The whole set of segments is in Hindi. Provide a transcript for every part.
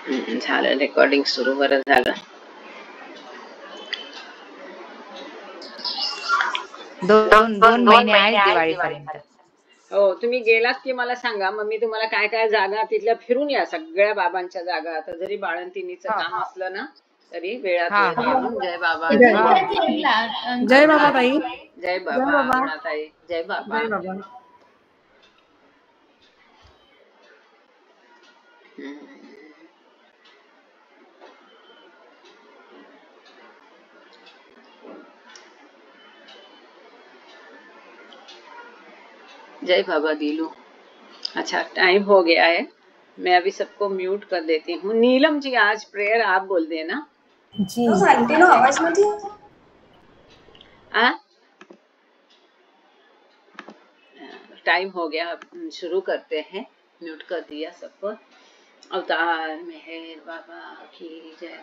झालं रेकॉर्डिंग सुरू बरं झालं. दोन महिने आहेत दिवाळीपर्यंत. हो, तुम्ही गेलात की मला सांगा, मग मी तुम्हाला काय काय जागा तिथल्या फिरून या, सगळ्या बाबांच्या जागा. आता जरी बाळंतिणीचं काम असलं ना तरी वेळात वेळ काढून जय बाबा, जय बाबा ताई, जय बाबा ताई, जय बाबा. जय बाबा दीलू. अच्छा, टाइम हो गया है, मैं अभी सबको म्यूट कर देती हूँ. नीलम जी, आज प्रेयर आप बोल देना जी. आवाज मध्ये टाइम हो गया, शुरू करते हैं. म्यूट कर दिया सबको. अवतार मेहर बाबा की जय,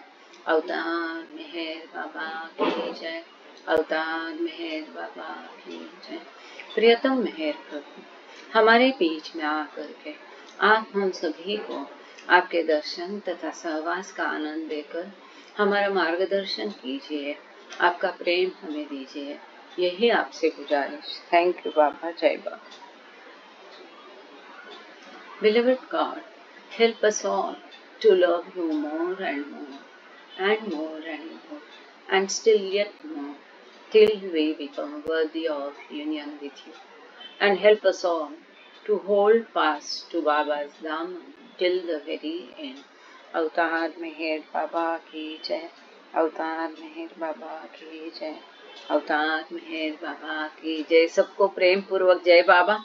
अवतार मेहर बाबा की जय, अवतार मेहर बाबा की जय. प्रियतम मेहर प्रभु, हमारे बीच में आकर के आप हम सभी को आपके दर्शन तथा सहवास का आनंद देकर हमारा मार्गदर्शन कीजिए. आपका प्रेम हमें दीजिए, यही आपसे गुजारिश. थैंक यू बाबा. जय बाबा. Beloved God, help us all to love you more and more and more and more and still yet more till we become worthy of union with you. And help us all to hold fast to Baba's Dham till the very end. अवतार मेहर बाबा की जय, अवतार मेहर बाबा की जय, अवतार मेहर बाबा की जय. सबको प्रेम पूर्वक जय बाबा.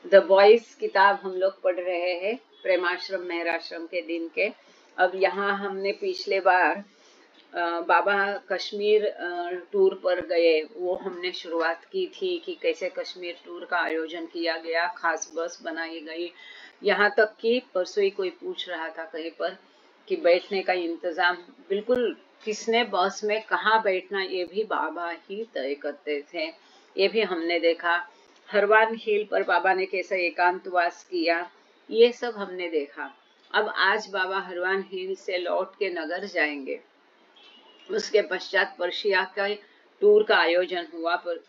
द बॉयज किताब हम लोग पढ़ रहे हैं, प्रेमाश्रम मेहराश्रम के दिन के. अब यहाँ हमने पिछले बार बाबा कश्मीर टूर पर गए, वो हमने शुरुआत की थी कि कैसे कश्मीर टूर का आयोजन किया गया, खास बस बनाई गई. यहाँ तक कि परसों ही कोई पूछ रहा था कहीं पर कि बैठने का इंतजाम बिल्कुल किसने बस में कहाँ बैठना ये भी बाबा ही तय करते थे. ये भी हमने देखा. हरवान हिल पर बाबा ने कैसा एकांतवास किया, ये सब हमने देखा. अब आज बाबा हरवान हिल से लौट के नगर जाएंगे. उसके पश्चात पर्शिया का टूर का आयोजन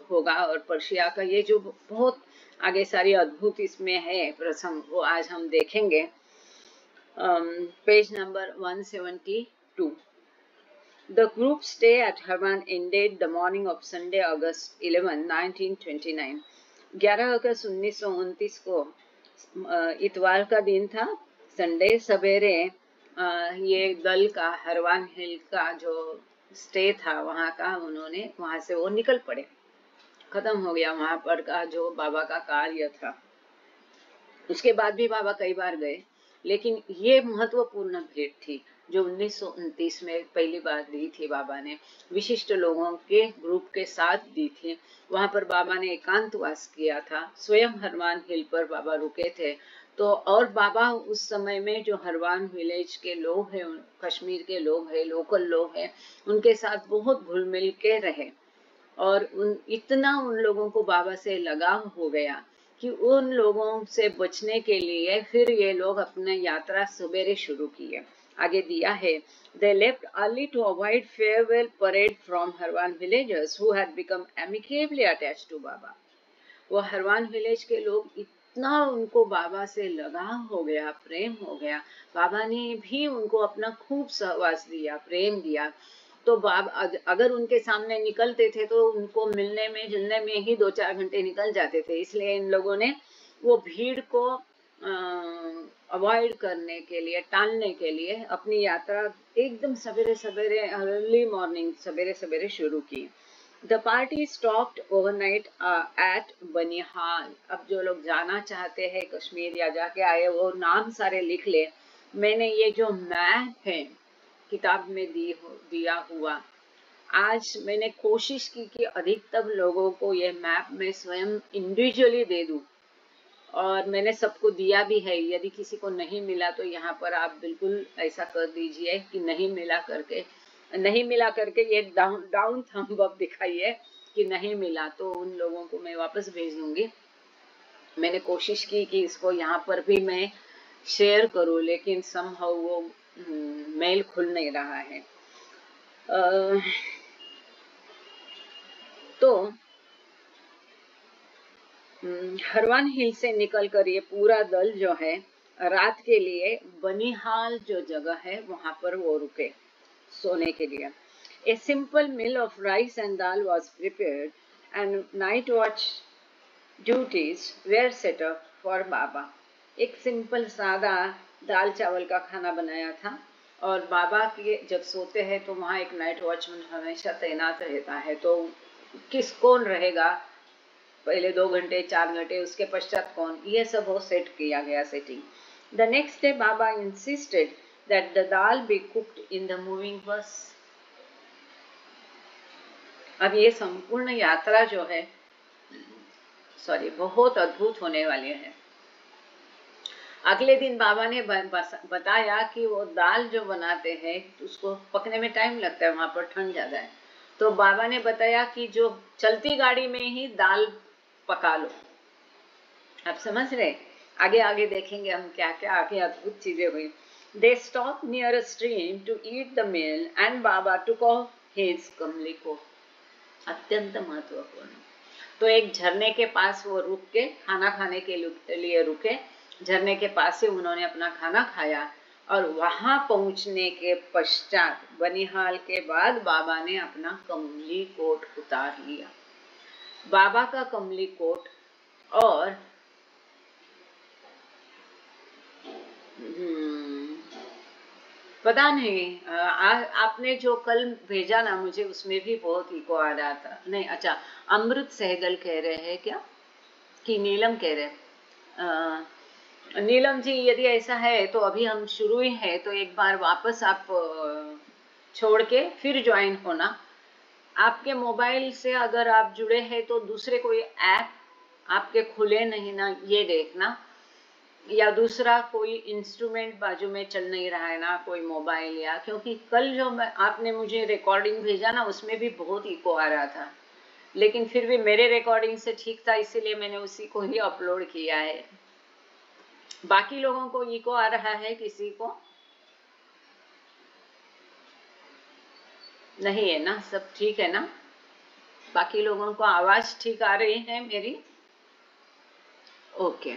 होगा और पर्शिया का ये जो बहुत आगे सारी अद्भुत इसमें है प्रसंग, वो आज हम देखेंगे. Page number 172. The group stay at Harwan ended the morning of Sunday, August 11, 1929. 11 अगस्त 1929 को इतवार का दिन था, संडे सवेरे ये दल का हरवान हिल का जो स्टे था वहाँ का, उन्होंने वहाँ से वो निकल पड़े. खत्म हो गया वहाँ पर का जो बाबा का कार्य था. उसके बाद भी बाबा कई बार गए, लेकिन ये महत्वपूर्ण भेंट थी जो 1929 में पहली बार दी थी बाबा ने. विशिष्ट लोगों के ग्रुप के साथ दी थी. वहां पर बाबा ने एकांतवास किया था. स्वयं हरवान हिल पर बाबा रुके थे. तो और बाबा उस समय में जो हरवान विलेज के लोग हैं, कश्मीर के लोग हैं, लोकल लोग हैं, उनके साथ बहुत घुल मिल के रहे. और इतना उन लोगों को बाबा से लगाव हो गया कि उन लोगों से बचने के लिए फिर ये लोग अपनी यात्रा सवेरे शुरू किए. आगे दिया है, they left early to avoid farewell parade from Harwan villagers who had become amicably attached to Baba. वो हरवान विलेज के लोग इतना उनको बाबा से लगाव हो गया, प्रेम हो गया. बाबा ने भी उनको अपना खूब सहवास दिया, प्रेम दिया. तो बाबा अगर उनके सामने निकलते थे तो उनको मिलने में जुलने में ही 2-4 घंटे निकल जाते थे. इसलिए इन लोगों ने वो भीड़ को अवॉइड करने के लिए, टालने के लिए अपनी यात्रा एकदम सवेरे सवेरे अर्ली मॉर्निंग सवेरे सवेरे शुरू की. The party stopped overnight at Banihal. अब जो लोग जाना चाहते हैं कश्मीर या जाके आए वो नाम सारे लिख ले. मैंने ये जो मैप है किताब में दिया हुआ, आज मैंने कोशिश की कि अधिकतम लोगों को ये मैप मैं स्वयं इंडिविजुअली दे दूं, और मैंने सबको दिया भी है. यदि किसी को नहीं मिला तो यहाँ पर आप बिल्कुल ऐसा कर दीजिए कि नहीं मिला करके ये डाउन थंब अप दिखाइए कि नहीं मिला, तो उन लोगों को मैं वापस भेज दूंगी. मैंने कोशिश की कि इसको यहाँ पर भी मैं शेयर करूं, लेकिन समहाउ वो मेल खुल नहीं रहा है। तो हरवान हिल से निकलकर ये पूरा दल जो है रात के लिए बनिहाल जो जगह है वहां पर वो रुके सोने के लिए। A simple meal of rice and dal was prepared and night watch duties were set up for बाबा। एक सिंपल सादा दाल चावल का खाना बनाया था और बाबा के जब सोते हैं तो वहाँ एक नाइट वॉचमैन हमेशा तैनात रहता है। तो कौन रहेगा पहले 2 घंटे 4 घंटे, उसके पश्चात कौन, ये सब वो सेट किया गया setting. The next day Baba insisted that the dal be cooked in the moving बस। अब ये संपूर्ण यात्रा जो है बहुत अद्भुत होने वाली है। अगले दिन बाबा ने बताया कि वो दाल जो बनाते हैं उसको पकने में टाइम लगता है, वहां पर ठंड ज्यादा है। तो बाबा ने बताया कि जो चलती गाड़ी में ही दाल पका लो। आप समझ रहे, आगे आगे देखेंगे हम क्या क्या आगे अद्भुत चीजें हुई। They stopped near a stream to eat the meal and Baba took off his कमली को। अत्यंत महत्वपूर्ण। तो एक झरने के पास वो रुक के खाना खाने के लिए रुके। झरने के पास से उन्होंने अपना खाना खाया और वहां पहुंचने के पश्चात बनिहाल के बाद बाबा ने अपना कमली कोट उतार लिया। बाबा का कमली कोट और पता नहीं आपने जो कल भेजा ना मुझे, उसमें भी बहुत इको आ रहा था। नहीं, अच्छा, अमृत सहगल कह रहे हैं क्या कि नीलम कह रहे? नीलम जी, यदि ऐसा है तो अभी हम शुरू ही है, तो एक बार वापस आप छोड़ के फिर ज्वाइन होना। आपके मोबाइल से अगर आप जुड़े हैं तो दूसरे कोई ऐप आपके खुले नहीं ना, ये देखना, या दूसरा कोई इंस्ट्रूमेंट बाजू में चल नहीं रहा है ना, कोई मोबाइल या, क्योंकि कल जो आपने मुझे रिकॉर्डिंग भेजा ना उसमें भी बहुत इको आ रहा था, लेकिन फिर भी मेरे रिकॉर्डिंग से ठीक था, इसीलिए मैंने उसी को ही अपलोड किया है। बाकी लोगों को इको आ रहा है? किसी को नहीं है ना? सब ठीक है ना? बाकी लोगों को आवाज ठीक आ रही है मेरी? ओके।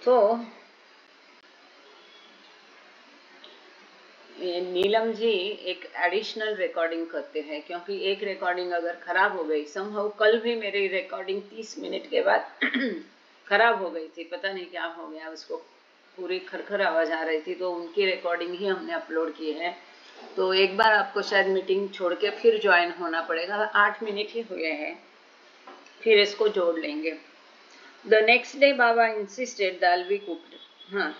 तो नीलम जी एक एडिशनल रिकॉर्डिंग करते हैं, क्योंकि एक रिकॉर्डिंग अगर खराब हो गई, समहाउ कल भी मेरी रिकॉर्डिंग 30 मिनट के बाद खराब हो गई थी, पता नहीं क्या हो गया उसको, पूरी खरखर आवाज आ रही थी, तो उनकी रिकॉर्डिंग ही हमने अपलोड की है। तो एक बार आपको शायद मीटिंग छोड़ के फिर ज्वाइन होना पड़ेगा। 8 मिनट ही हुए हैं, फिर इसको जोड़ लेंगे। The next day Baba insisted dal be cooked. हाँ,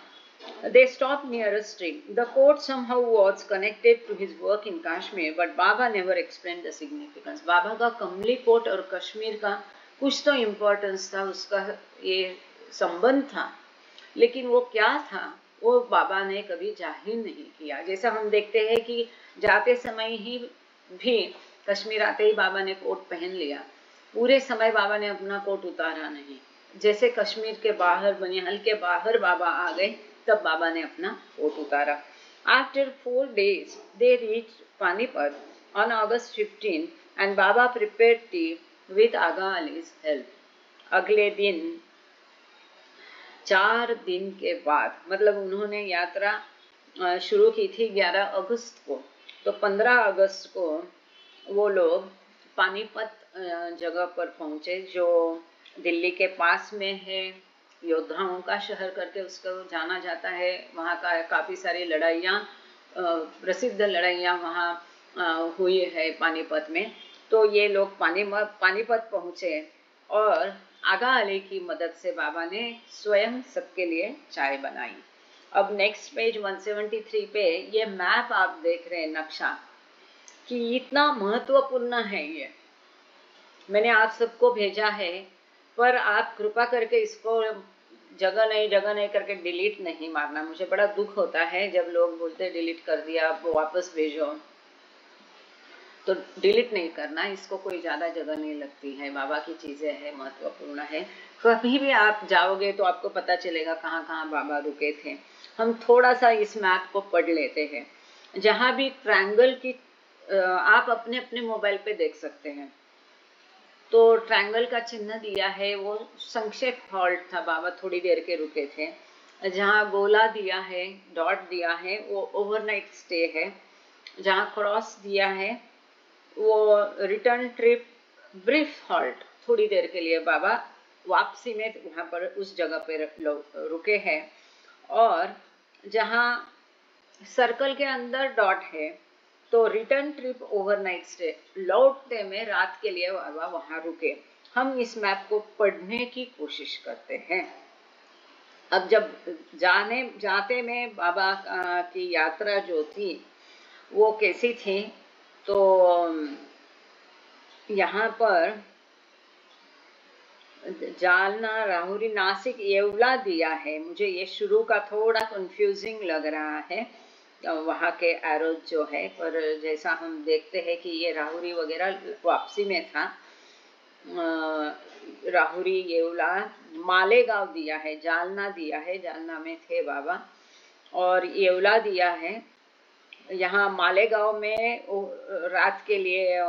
they stopped near a stream. The court somehow was connected to his work in Kashmir, but Baba never explained the significance. बाबा का कमली कोट और कश्मीर का कुछ तो इम्पोर्टेंस था, उसका ये संबंध था, लेकिन वो क्या था वो बाबा ने कभी जाहिर नहीं किया। जैसा हम देखते हैं कि जाते समय ही भी कश्मीर आते ही बाबा ने कोट पहन लिया, पूरे समय बाबा ने अपना कोट उतारा नहीं। जैसे कश्मीर के बाहर, बनिहाल के बाहर बाबा आ गए, तब बाबा ने अपना कोट उतारा। After 4 days they reached Panipat on August 15 and Baba prepared tea with Aga Ali's help. अगले दिन 4 दिन के बाद, मतलब उन्होंने यात्रा शुरू की थी 11 अगस्त को, तो 15 अगस्त को वो लोग पानीपत जगह पर पहुंचे, जो दिल्ली के पास में है, योद्धाओं का शहर करके उसको जाना जाता है। वहाँ का काफ़ी सारी लड़ाइयाँ, प्रसिद्ध लड़ाइयाँ वहाँ हुई है पानीपत में। तो ये लोग पानीपत पहुँचे और आगा अली की मदद से बाबा ने स्वयं सबके लिए चाय बनाई। अब नेक्स्ट पेज 173 पे ये मैप आप देख रहे हैं, नक्शा, कि इतना महत्वपूर्ण है। ये मैंने आप सबको भेजा है, पर आप कृपा करके इसको जगह नहीं करके डिलीट नहीं मारना। मुझे बड़ा दुख होता है जब लोग बोलते डिलीट कर दिया, आप वापस भेजो, तो डिलीट नहीं करना, इसको कोई ज़्यादा जगह नहीं लगती है, बाबा की चीज़ें हैं, महत्वपूर्ण है। कभी भी आप जाओगे तो आपको पता चलेगा कहाँ कहाँ बाबा रुके थे। हम थोड़ा सा इस मैप को पढ़ लेते हैं। जहाँ भी ट्रायंगल की आप अपने अपने मोबाइल पे देख सकते हैं, तो ट्रायंगल का चिन्ह दिया है, वो संक्षेप हॉल्ट था, बाबा थोड़ी देर के रुके थे। जहाँ गोला दिया है, डॉट दिया है, वो ओवरनाइट स्टे है। जहाँ क्रॉस दिया है वो रिटर्न ट्रिप, ब्रीफ हॉल्ट, थोड़ी देर के लिए बाबा वापसी में वहाँ पर उस जगह पर रुके हैं। और जहाँ सर्कल के अंदर डॉट है तो रिटर्न ट्रिप ओवरनाइट स्टे, लौटते में रात के लिए बाबा वहाँ रुके। हम इस मैप को पढ़ने की कोशिश करते हैं। अब जब जाते में बाबा की यात्रा जो थी वो कैसी थी, तो यहाँ पर जालना, राहुरी, नासिक, येवला दिया है। मुझे ये शुरू का थोड़ा कंफ्यूजिंग लग रहा है वहाँ के एरोज जो है, पर जैसा हम देखते हैं कि ये राहुरी वगैरह वापसी में था। राहुरी, येवला, मालेगांव दिया है, जालना दिया है, जालना में थे बाबा, और येवला दिया है। यहाँ मालेगांव में रात के लिए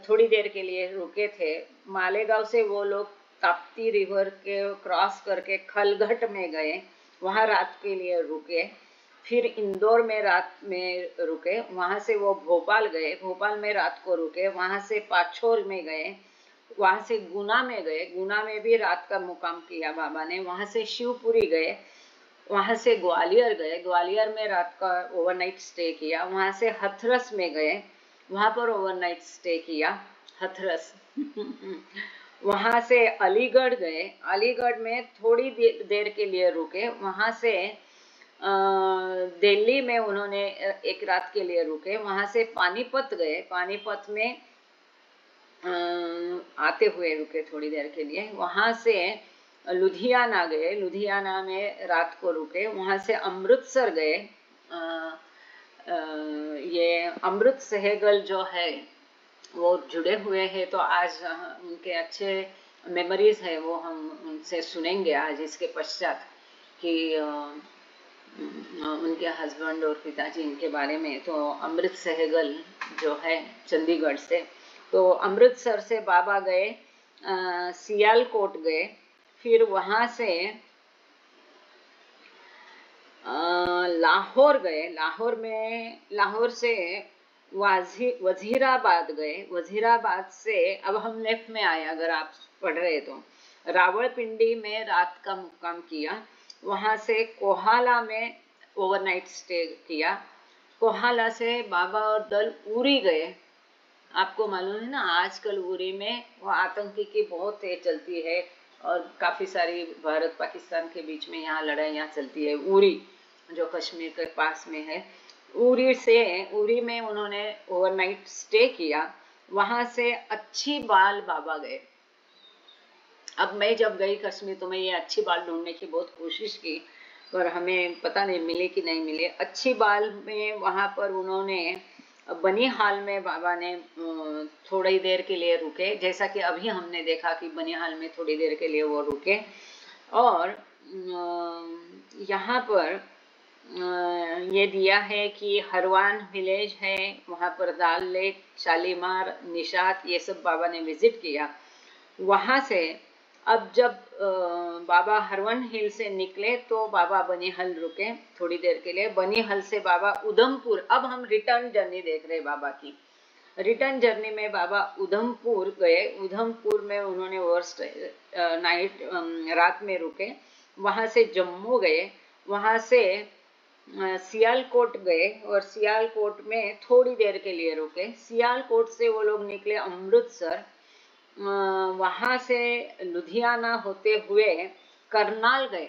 थोड़ी देर के लिए रुके थे। मालेगांव से वो लोग ताप्ती रिवर के क्रॉस करके खलघट में गए, वहाँ रात के लिए रुके। फिर इंदौर में रात में रुके, वहाँ से वो भोपाल गए, भोपाल में रात को रुके। वहाँ से पाछोर में गए, वहाँ से गुना में गए, गुना में भी रात का मुकाम किया बाबा ने। वहाँ से शिवपुरी गए, वहाँ से ग्वालियर गए, ग्वालियर में रात का ओवरनाइट स्टे किया। वहाँ से हथरस में गए, वहाँ पर ओवरनाइट स्टे किया, हथरस। वहाँ से अलीगढ़ गए, अलीगढ़ में थोड़ी देर के लिए रुके। वहाँ से दिल्ली में उन्होंने एक रात के लिए रुके। वहाँ से पानीपत गए, पानीपत में आते हुए रुके थोड़ी देर के लिए। वहाँ से लुधियाना गए, लुधियाना में रात को रुके। वहाँ से अमृतसर गए। ये अमृत सहगल जो है वो जुड़े हुए हैं, तो आज उनके अच्छे मेमोरीज है, वो हम उनसे सुनेंगे आज इसके पश्चात कि उनके हस्बैंड और पिताजी इनके बारे में। तो अमृत सहगल जो है चंडीगढ़ से, तो अमृतसर से बाबा गए सियालकोट गए। फिर वहाँ से लाहौर गए, लाहौर से वजीराबाद गए। वजीराबाद से अब हम लेफ्ट में आए, अगर आप पढ़ रहे तो रावलपिंडी में रात का मुक्काम किया। वहाँ से कोहाला में ओवरनाइट स्टे किया। कोहाला से बाबा और दल उरी गए। आपको मालूम है ना, आजकल उरी में वो आतंकी की बहुत तेज चलती है और काफ़ी सारी भारत पाकिस्तान के बीच में यहाँ लड़ाइयाँ चलती है। उरी जो कश्मीर के पास में है, उरी में उन्होंने ओवरनाइट स्टे किया। वहाँ से अच्छी बाल बाबा गए। अब मैं जब गई कश्मीर तो मैं ये अच्छी बाल ढूंढने की बहुत कोशिश की, पर हमें पता नहीं मिले कि नहीं मिले। अच्छी बाल में वहाँ पर उन्होंने बनिहाल में बाबा ने थोड़ी देर के लिए रुके, जैसा कि अभी हमने देखा कि बनिहाल में थोड़ी देर के लिए वो रुके। और यहाँ पर ये दिया है कि हरवान विलेज है, वहाँ पर दाल लेक, शालीमार, निशात, ये सब बाबा ने विजिट किया। वहाँ से अब जब बाबा हरवन हिल से निकले तो बाबा बनिहाल रुके थोड़ी देर के लिए। बनिहाल से बाबा उधमपुर, अब हम रिटर्न जर्नी देख रहे बाबा की। रिटर्न जर्नी में बाबा उधमपुर गए। उधमपुर में उन्होंने वर्स्ट नाइट रात में रुके। वहाँ से जम्मू गए, वहाँ से सियालकोट गए और सियालकोट में थोड़ी देर के लिए रुके। सियालकोट से वो लोग निकले अमृतसर, वहाँ से लुधियाना होते हुए करनाल गए।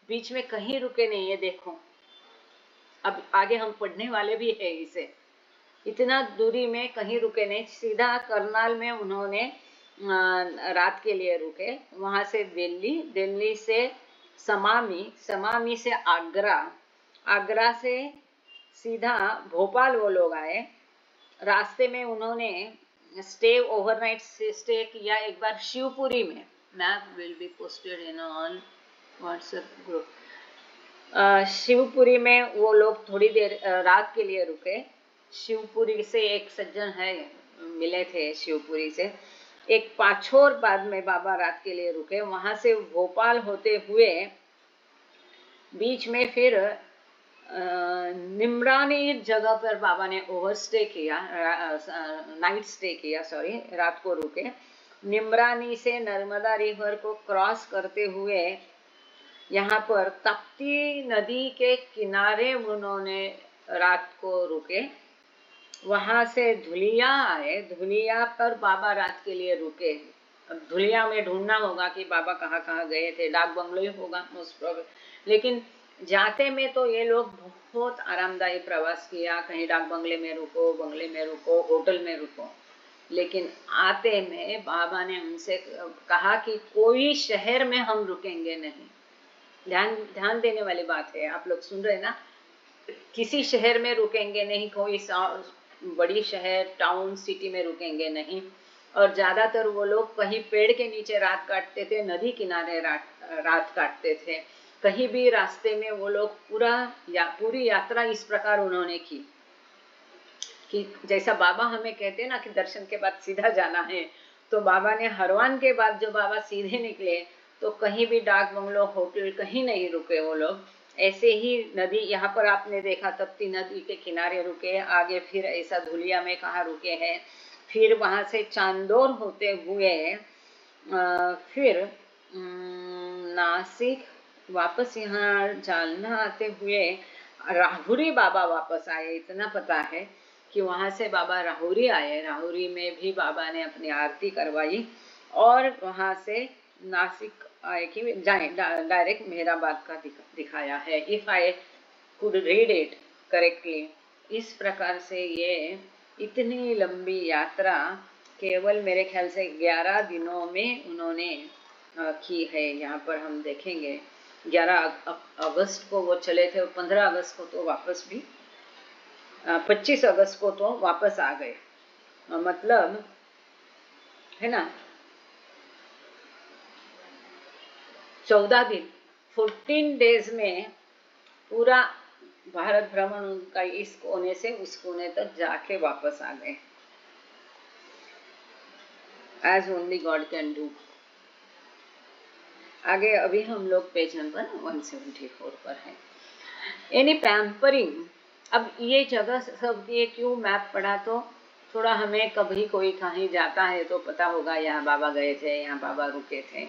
बीच में कहीं रुके नहीं, ये देखो। अब आगे हम पढ़ने वाले भी है इसे, इतना दूरी में कहीं रुके नहीं, सीधा करनाल में उन्होंने रात के लिए रुके। वहाँ से दिल्ली से समामी से आगरा से सीधा भोपाल वो लोग आए। रास्ते में उन्होंने ओवरनाइट स्टे किया एक बार शिवपुरी में। map will be posted in on WhatsApp group. Shivpuri में वो लोग थोड़ी देर रात के लिए रुके। शिवपुरी से एक सज्जन है मिले थे शिवपुरी से। एक पाछोर बाद में बाबा रात के लिए रुके। वहां से भोपाल होते हुए बीच में फिर निमरानी जगह पर बाबा ने ओवरस्टे किया, नाइट स्टे किया, सॉरी, रात को रुके। निमरानी से नर्मदा रिवर को क्रॉस करते हुए यहाँ पर तप्ती नदी के किनारे उन्होंने रात को रुके। वहां से धुलिया आए। धुलिया पर बाबा रात के लिए रुके। अब धुलिया में ढूंढना होगा कि बाबा कहाँ कहाँ गए थे। डाक बंगलो ही होगा मोस्ट प्रोबेबल, लेकिन जाते में तो ये लोग बहुत आरामदायी प्रवास किया। कहीं डाक बंगले में रुको, बंगले में रुको, होटल में रुको। लेकिन आते में बाबा ने उनसे कहा कि कोई शहर में हम रुकेंगे नहीं। ध्यान देने वाली बात है, आप लोग सुन रहे हैं ना। किसी शहर में रुकेंगे नहीं, कोई बड़ी शहर, टाउन, सिटी में रुकेंगे नहीं। और ज्यादातर वो लोग कहीं पेड़ के नीचे रात काटते थे, नदी किनारे रात काटते थे। कहीं भी रास्ते में वो लोग पूरी यात्रा इस प्रकार उन्होंने की कि जैसा बाबा हमें कहते हैं ना कि दर्शन के बाद सीधा जाना है, तो बाबा ने हरवान के बाद जो बाबा सीधे निकले तो कहीं भी डाक बंगलो, होटल कहीं नहीं रुके वो लोग। ऐसे ही नदी, यहाँ पर आपने देखा तप्ती नदी के किनारे रुके। आगे फिर ऐसा धुलिया में कहाँ रुके हैं। फिर वहां से चांदोर होते हुए फिर नासिक वापस यहाँ जालना आते हुए राहुरी बाबा वापस आए। इतना पता है कि वहां से बाबा राहुरी आए। राहुरी में भी बाबा ने अपनी आरती करवाई और वहां से नासिक आए कि जाए डायरेक्ट मेहराबाद का दिखाया है। If I could read it correctly. इस प्रकार से ये इतनी लंबी यात्रा केवल मेरे ख्याल से 11 दिनों में उन्होंने की है। यहाँ पर हम देखेंगे 11 अगस्त को वो चले थे और 15 अगस्त को तो वापस भी 25 अगस्त को तो वापस आ गए। मतलब है ना 14 दिन, 14 डेज में पूरा भारत भ्रमण उनका इस कोने से उस कोने तक जाके वापस आ गए। As only God can do। आगे अभी हम लोग पेज नंबर 174 पर है। Any pampering. अब ये जगह सब ये क्यों मैप पढ़ा, तो थोड़ा हमें कभी कोई कहीं जाता है तो पता होगा यहाँ बाबा गए थे, यहाँ बाबा रुके थे।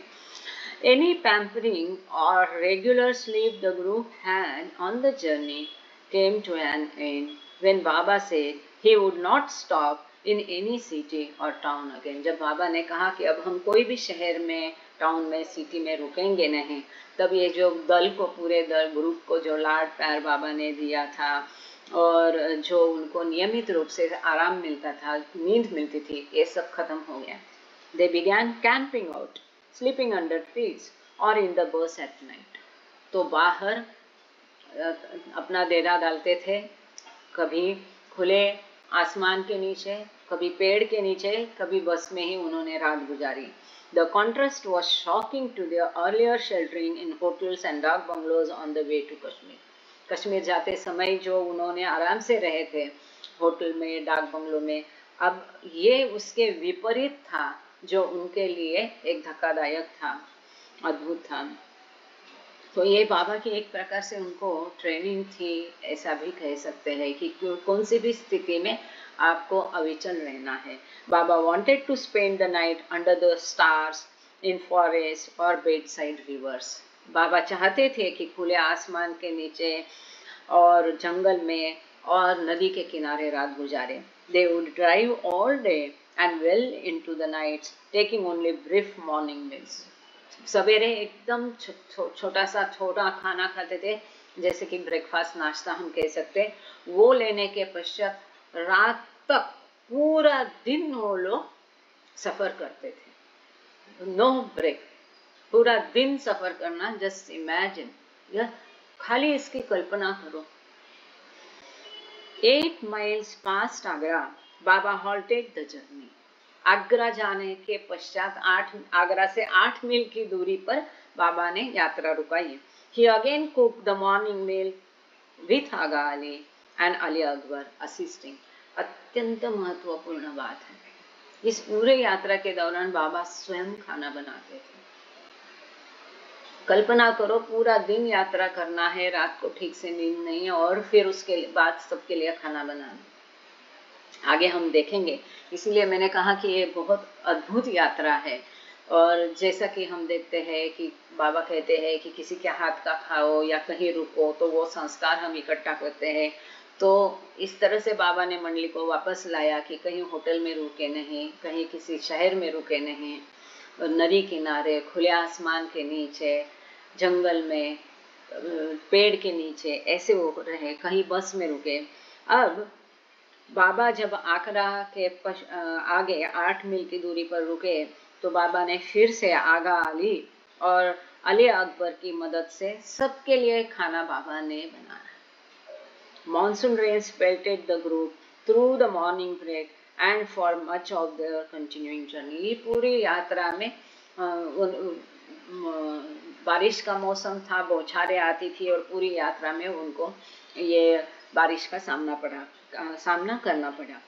Any pampering or regular sleep the group had on the journey came to an end when Baba said he would not stop in any city or town again। जब बाबा ने कहा कि अब हम कोई भी शहर में, टाउन में, सिटी में रुकेंगे नहीं, तब ये जो दल को, पूरे दल ग्रुप को जो लाड प्यार बाबा ने दिया था और जो उनको नियमित रूप से आराम मिलता था, नींद मिलती थी, ये सब खत्म हो गया। They began camping out, sleeping under trees or in the bus at night। तो बाहर अपना डेरा डालते थे, कभी खुले आसमान के नीचे, कभी पेड़ के नीचे, कभी बस में ही उन्होंने रात गुजारी। The contrast was shocking to their earlier sheltering in hotels and डाक bungalows on the way to Kashmir। Kashmir जाते समय जो उन्होंने आराम से रहे थे होटल में, डाक बंगलों में, अब ये उसके विपरीत था जो उनके लिए एक धक्कादायक था, अद्भुत था। तो ये बाबा की एक प्रकार से उनको ट्रेनिंग थी, ऐसा भी कह सकते हैं कि कौन सी भी स्थिति में आपको अविचल रहना है। बाबा wanted to spend the night under the stars in forest or bedside rivers। बाबा चाहते थे कि खुले आसमान के नीचे और जंगल में और नदी के किनारे रात गुजारे। They would drive all day and well into the nights, taking only brief morning meals। सवेरे एकदम छोटा खाना खाते थे, जैसे कि ब्रेकफास्ट, नाश्ता हम कह सकते, वो लेने के पश्चात रात तक पूरा दिन वो लोग सफर करते थे। नो ब्रेक, पूरा दिन सफर करना। जस्ट इमेजिन, यह खाली इसकी कल्पना करो। 8 miles past Agra, Baba halted the journey। Agra जाने के पश्चात आगरा से 8 मील की दूरी पर बाबा ने यात्रा रुकाई। He again cooked the morning meal with Aga Ali and Ali Akbar assisting। अत्यंत महत्वपूर्ण बात है, इस पूरे यात्रा के दौरान बाबा स्वयं खाना बनाते थे। कल्पना करो, पूरा दिन यात्रा करना है, रात को ठीक से नींद नहीं, और फिर उसके बाद सबके लिए खाना बनाना। आगे हम देखेंगे, इसलिए मैंने कहा कि ये बहुत अद्भुत यात्रा है। और जैसा कि हम देखते हैं कि बाबा कहते हैं कि किसी के हाथ का खाओ या कहीं रुको, तो वो संस्कार हम इकट्ठा करते हैं। तो इस तरह से बाबा ने मंडली को वापस लाया कि कहीं होटल में रुके नहीं, कहीं किसी शहर में रुके नहीं, नदी किनारे, खुले आसमान के नीचे, जंगल में, पेड़ के नीचे, ऐसे वो रहे, कहीं बस में रुके। अब बाबा जब आगरा के आगे 8 मील की दूरी पर रुके, तो बाबा ने फिर से आगा अली और अली अकबर की मदद से सबके लिए खाना बाबा ने बनाया। Monsoon rains pelted the group through the morning break and for much of their continuing journey। ये पूरी यात्रा में बारिश का मौसम था, बौछारें आती थी, और पूरी यात्रा में उनको ये बारिश का सामना करना पड़ा।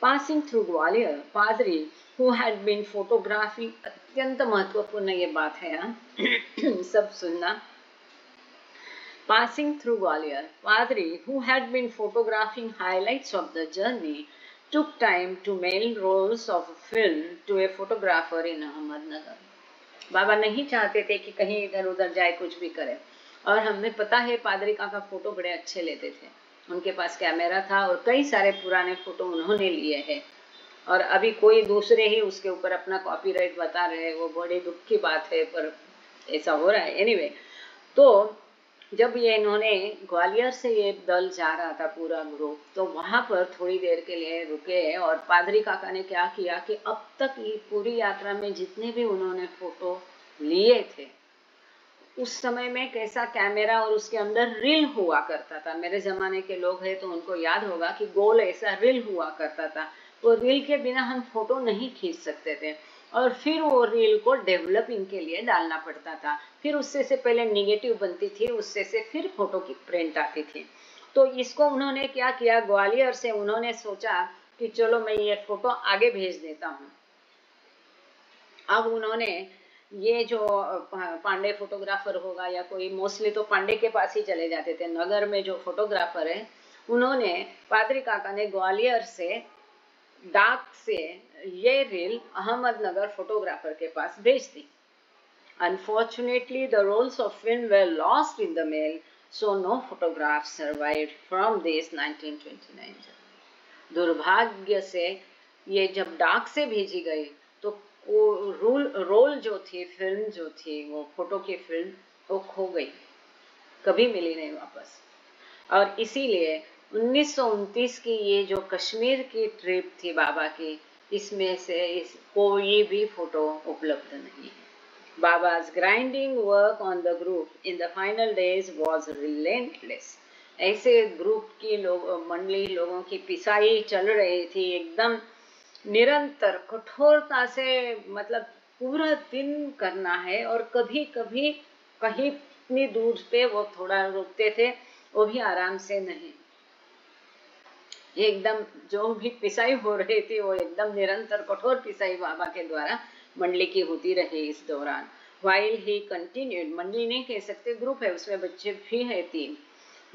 Passing through ग्वालियर, पादरी who had been photographing, अत्यंत महत्वपूर्ण ये बात है, सब सुनना। Passing through Gwalior, Padri, who had been photographing highlights of the journey, took time to mail rolls of film to a photographer in Ahmednagar। बाबा नहीं चाहते थे कि कहीं इधर उधर जाए, कुछ भी करे, और हमें पता है पादरी काका फोटो बड़े अच्छे लेते थे। उनके पास कैमरा था और कई सारे पुराने फोटो उन्होंने लिए हैं, और अभी कोई दूसरे ही उसके ऊपर अपना कॉपीराइट बता रहे हैं। वो बड़ी दुख की बात है, पर ऐसा हो रहा है। एनीवे, तो जब ये इन्होंने ग्वालियर से ये दल जा रहा था पूरा ग्रुप, तो वहां पर थोड़ी देर के लिए रुके, और पादरी काका ने क्या किया कि अब तक ये पूरी यात्रा में जितने भी उन्होंने फोटो लिए थे, उस समय में कैसा कैमरा और उसके अंदर रील हुआ करता था। मेरे जमाने के लोग हैं तो उनको याद होगा कि गोल ऐसा रील हुआ करता था। वो रील के बिना हम फोटो नहीं खींच सकते थे, और फिर वो रील को डेवलपिंग के लिए डालना पड़ता था। फिर उससे से पहले निगेटिव बनती थी, उससे से फिर फोटो की प्रिंट आती थी। तो इसको उन्होंने क्या किया, ग्वालियर से उन्होंने सोचा कि चलो मैं ये फोटो आगे भेज देता हूँ। अब उन्होंने ये जो पांडे फोटोग्राफर होगा या कोई, मोस्टली तो पांडे के पास ही चले जाते थे, नगर में जो फोटोग्राफर है, उन्होंने पादरी काका ने ग्वालियर से डाक से ये रील अहमदनगर फोटोग्राफर के पास भेज दी। Unfortunately, the rolls of film were lost in the mail, so no photographs survived from this 1929 journey। दुर्भाग्य से ये जब डाक से भेजी गई, तो वो रोल जो थी, फिल्म जो थी, वो फोटो की फिल्म, वो खो गई, कभी मिली नहीं वापस। और इसीलिए 1929 की ये जो कश्मीर की ट्रिप थी बाबा की, इसमें से कोई भी फोटो उपलब्ध नहीं है। Baba's grinding work on the group in the final days was relentless। ऐसे ग्रुप की मंडली लोगों की पिसाई चल रही थी, एकदम निरंतर कठोरता से, मतलब पूरा दिन करना है, और कभी कभी कहीं इतनी दूर पे वो थोड़ा रुकते थे, वो भी आराम से नहीं। एकदम जो भी पिसाई हो रही थी, वो एकदम निरंतर कठोर पिसाई बाबा के द्वारा मंडली की होती रही इस दौरान। While he continued, मंडली नहीं कह सकते, ग्रुप है, उसमें बच्चे भी हैं 3।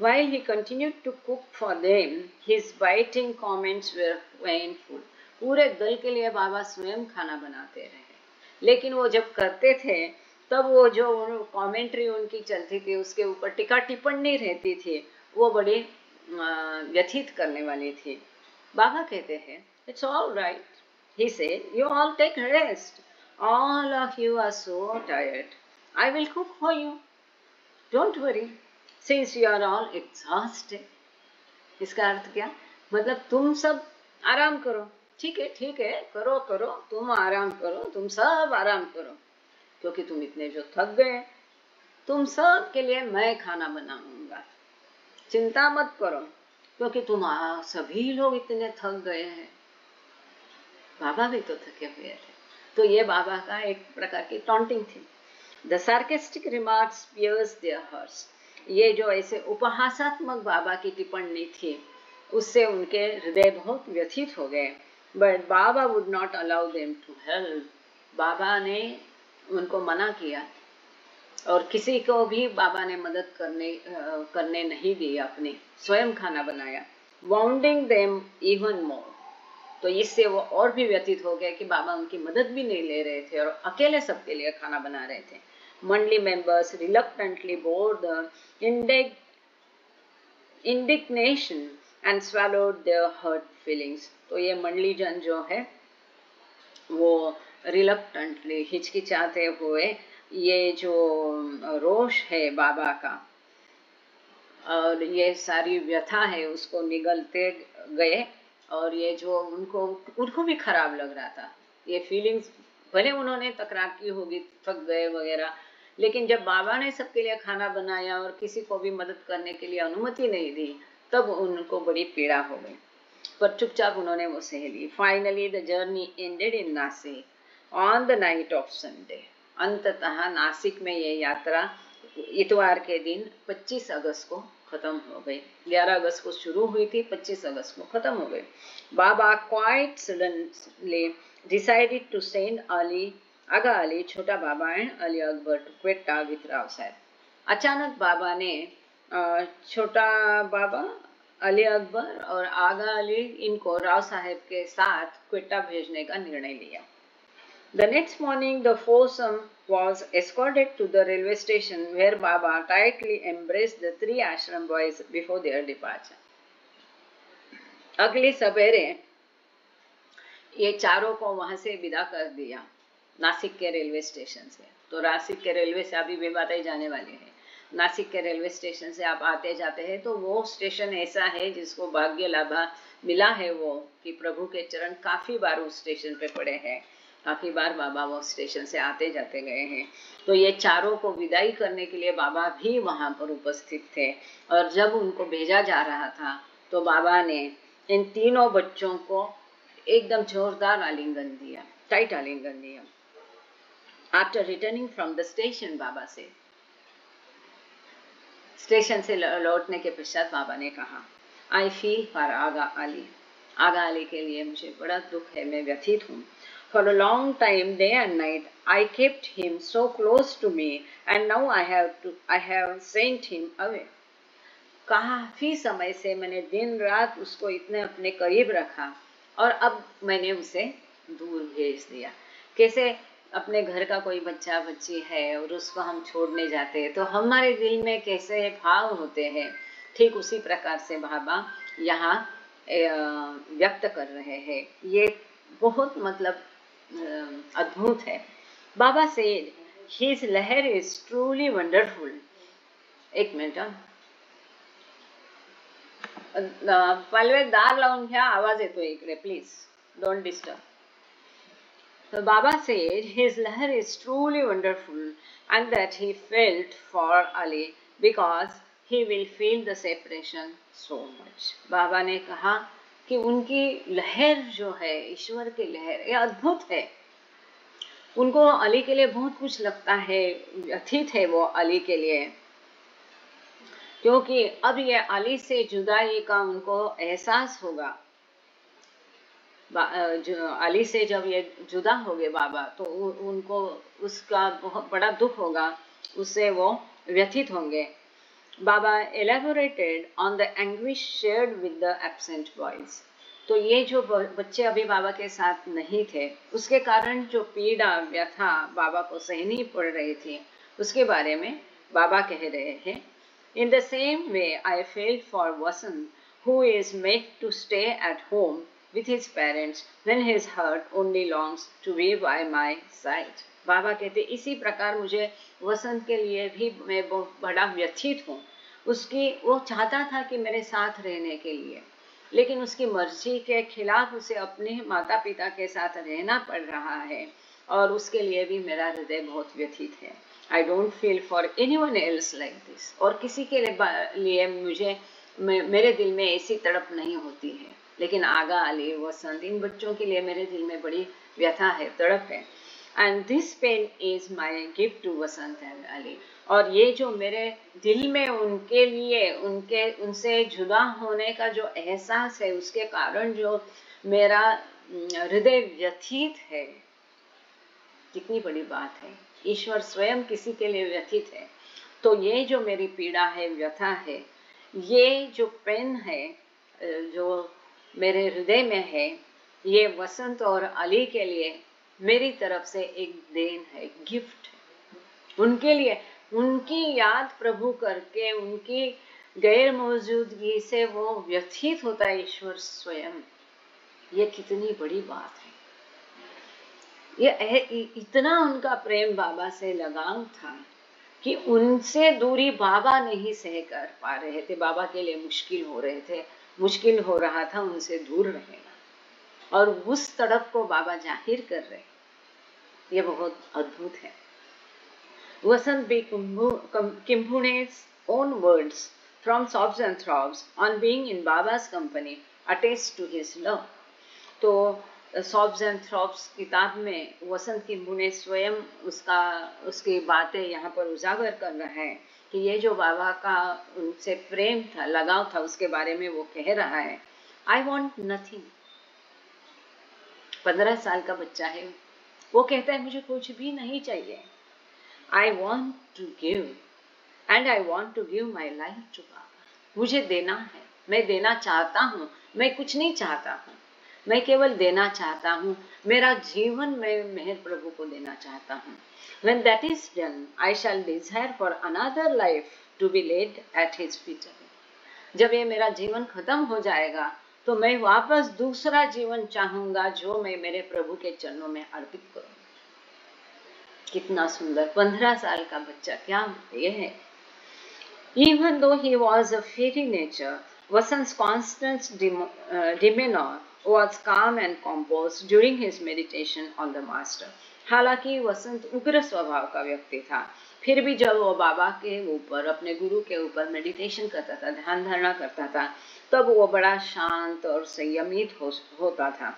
While he continued to cook for them, his biting comments were painful। पूरे दल के लिए बाबा स्वयं खाना बनाते रहे, लेकिन वो जब करते थे, तब वो जो कमेंट्री उनकी चलती थी, उसके ऊपर टीका टिप्पणी रहती थी, वो बड़ी व्यथित करने वाली थी। बाबा कहते हैं, It's all right, he said, you all take rest, all of you are so tired, I will cook for you, don't worry, since you are all exhausted। इसका अर्थ क्या, मतलब तुम सब आराम करो, ठीक है, करो, तुम आराम करो, तुम सब आराम करो, क्योंकि तुम इतने जो थक गए, तुम सब के लिए मैं खाना बनाऊंगा, चिंता मत करो, क्योंकि तुम सभी लोग इतने थक गए हैं। बाबा भी तो थके हुए थे। तो ये बाबा का एक प्रकार की टॉन्टिंग थी। The sarcastic remarks pierce their hearts, ये जो ऐसे उपहासात्मक बाबा की टिप्पणी थी उससे उनके हृदय बहुत व्यथित हो गए। But Baba would not allow them to help, Baba ने उनको मना किया और किसी को भी बाबा ने मदद करने नहीं दी, अपने स्वयं खाना बनाया। वाउंडिंग देम इवन मोर, तो इससे वो और भी व्यतीत हो गए कि बाबा उनकी मदद भी नहीं ले रहे थे और अकेले सबके लिए खाना बना रहे थे। मंडली members reluctantly bore the indignation and swallowed their hurt feelings, तो ये मंडली जन जो है वो रिलक्टेंटली, हिचकिचाते हुए ये जो रोष है बाबा का और ये सारी व्यथा है उसको निगलते गए। और ये जो उनको भी खराब लग रहा था ये फीलिंग्स, भले उन्होंने तकरार की होगी, थक गए वगैरह, लेकिन जब बाबा ने सबके लिए खाना बनाया और किसी को भी मदद करने के लिए अनुमति नहीं दी तब उनको बड़ी पीड़ा हो गई, पर चुपचाप उन्होंने वो सह ली। Finally the journey ended in Nasik on the night of Sunday, अंततः नासिक में ये यात्रा इतवार के दिन 25 अगस्त को खत्म हो गई। 11 अगस्त को शुरू हुई थी, 25 अगस्त को खत्म हो गई। Baba quite suddenly decided to send Ali, Agha Ali, Chhota Baba and Ali Akbar to Quetta with Rao Sahab. अचानक बाबा ने छोटा बाबा, अली अकबर और आगा अली इनको राव साहब के साथ क्वेटा भेजने का निर्णय लिया। The next morning, the foursome was escorted to the railway station, where Baba tightly embraced the 3 ashram boys before their departure. अगली सवेरे ये चारों को वहां से विदा कर दिया नासिक के रेलवे स्टेशन से। तो नासिक के रेलवे से अभी भी बातें जाने वाली है। नासिक के रेलवे स्टेशन से आप आते जाते हैं तो वो स्टेशन ऐसा है जिसको भाग्य लाभा मिला है वो कि प्रभु के चरण काफी बार उस स्टेशन पे पड़े हैं, काफी बार बाबा वो स्टेशन से आते जाते गए हैं। तो ये चारों को विदाई करने के लिए बाबा भी वहां पर उपस्थित थे और जब उनको भेजा जा रहा था तो बाबा ने इन तीनों बच्चों को एकदम जोरदार आलिंगन दिया, टाइट आलिंगन दिया। After returning from the station, Baba से स्टेशन से लौटने के पश्चात बाबा ने कहा, I feel for Agha Ali, Agha Ali के लिए मुझे बड़ा दुख है, मैं व्यथित हूँ। For a long time, day and night, I kept him so close to me, and now I have sent him away. काफी समय से मैंने दिन रात उसको इतने अपने करीब रखा और अब मैंने उसे दूर भेज दिया। कैसे अपने घर का कोई बच्चा बच्ची है और उसको हम छोड़ने जाते हैं तो हमारे दिल में कैसे भाव होते हैं, ठीक उसी प्रकार से बाबा यहाँ व्यक्त कर रहे हैं। ये बहुत मतलब अद्भुत है। बाबा से his लहर is truly wonderful। एक मिनट, पलवे दार लावून घ्या, आवाज येतो इकडे, please don't disturb. So Baba said his lahar is truly wonderful and that he felt for Ali because he will feel the separation so much। बाबा ने कहा कि उनकी लहर जो है, ईश्वर की लहर, ये अद्भुत है। उनको अली के लिए बहुत कुछ लगता है, व्यथित है वो अली के लिए, क्योंकि अब ये अली से जुदाई का उनको एहसास होगा। अली से जब ये जुदा हो गए बाबा तो उनको उसका बहुत बड़ा दुख होगा, उससे वो व्यथित होंगे। बाबा elaborated on the anguish shared with the absent boys। तो ये जो बच्चे अभी बाबा के साथ नहीं थे उसके कारण जो पीड़ा व्यथा बाबा को सहनी पड़ रही थी उसके बारे में बाबा कह रहे हैं। In the same way I felt for Vasant who is made to stay at home with his parents when his heart only longs to be by my side। बाबा कहते इसी प्रकार मुझे वसंत के लिए भी मैं बहुत बड़ा व्यथित हूँ। वो चाहता था कि मेरे साथ रहने के लिए, लेकिन उसकी मर्जी के खिलाफ उसे अपने माता पिता के साथ रहना पड़ रहा है और उसके लिए भी मेरा हृदय बहुत व्यथित है। I don't feel for anyone else like this। और किसी के लिए मेरे दिल में ऐसी तड़प नहीं होती है। लेकिन आगा, अली, वसंत, इन बच्चों के लिए मेरे दिल में बड़ी व्यथा है, तड़प है। And this pain is my gift to Vasant and Ali. और ये जो मेरे दिल में उनके लिए, उनसे जुदा होने का जो एहसास है, उसके कारण जो मेरा हृदय व्यथित है, कितनी बड़ी बात है। ईश्वर स्वयं किसी के लिए व्यथित है। तो ये जो मेरी पीड़ा है, व्यथा है, ये जो पेन है जो मेरे हृदय में है, ये वसंत और अली के लिए मेरी तरफ से एक देन है, गिफ्ट है। उनके लिए, उनकी याद प्रभु करके, उनकी गैर मौजूदगी से वो व्यथित होता है ईश्वर स्वयं। ये कितनी बड़ी बात है। ये इतना उनका प्रेम बाबा से लगाव था कि उनसे दूरी बाबा नहीं सह कर पा रहे थे। बाबा के लिए मुश्किल हो रहा था उनसे दूर रहना, और उस तड़प को बाबा जाहिर कर रहे। ये बहुत अद्भुत है। वसंत B Kimbune's own words from Sobs and Throbs on being in Baba's company attest to his love. तो सॉब्स एंड थ्रॉब्स किताब में वसंत किम्बुने स्वयं उसकी बातें यहाँ पर उजागर कर रहा है कि ये जो बाबा का उनसे प्रेम था, लगाव था, उसके बारे में वो कह रहा है, आई वॉन्ट नथिंग। 15 साल का बच्चा है, वो कहता है मुझे कुछ भी नहीं चाहिए। I want to give and I want to give my life to Baba. मुझे देना है, मैं देना चाहता हूँ, मैं कुछ नहीं चाहता हूँ, मैं केवल देना चाहता हूँ। मेरा जीवन मैं मेहर प्रभु को देना चाहता हूँ। When that is done, I shall desire for another life to be laid at his feet. जब ये मेरा जीवन खत्म हो जाएगा तो मैं वापस दूसरा जीवन चाहूंगा जो मैं मेरे प्रभु के चरणों में अर्पित करूँ। कितना सुंदर 15 साल का बच्चा, क्या ये है। Even though he was a fiery nature, Vasant's constant demeanor was calm and composed during his meditation on the master. हालांकि वसंत उग्र स्वभाव का व्यक्ति था, फिर भी जब वो बाबा के ऊपर, अपने गुरु के ऊपर मेडिटेशन करता था, ध्यान धारणा करता था, तब वो बड़ा शांत और संयमित होता था।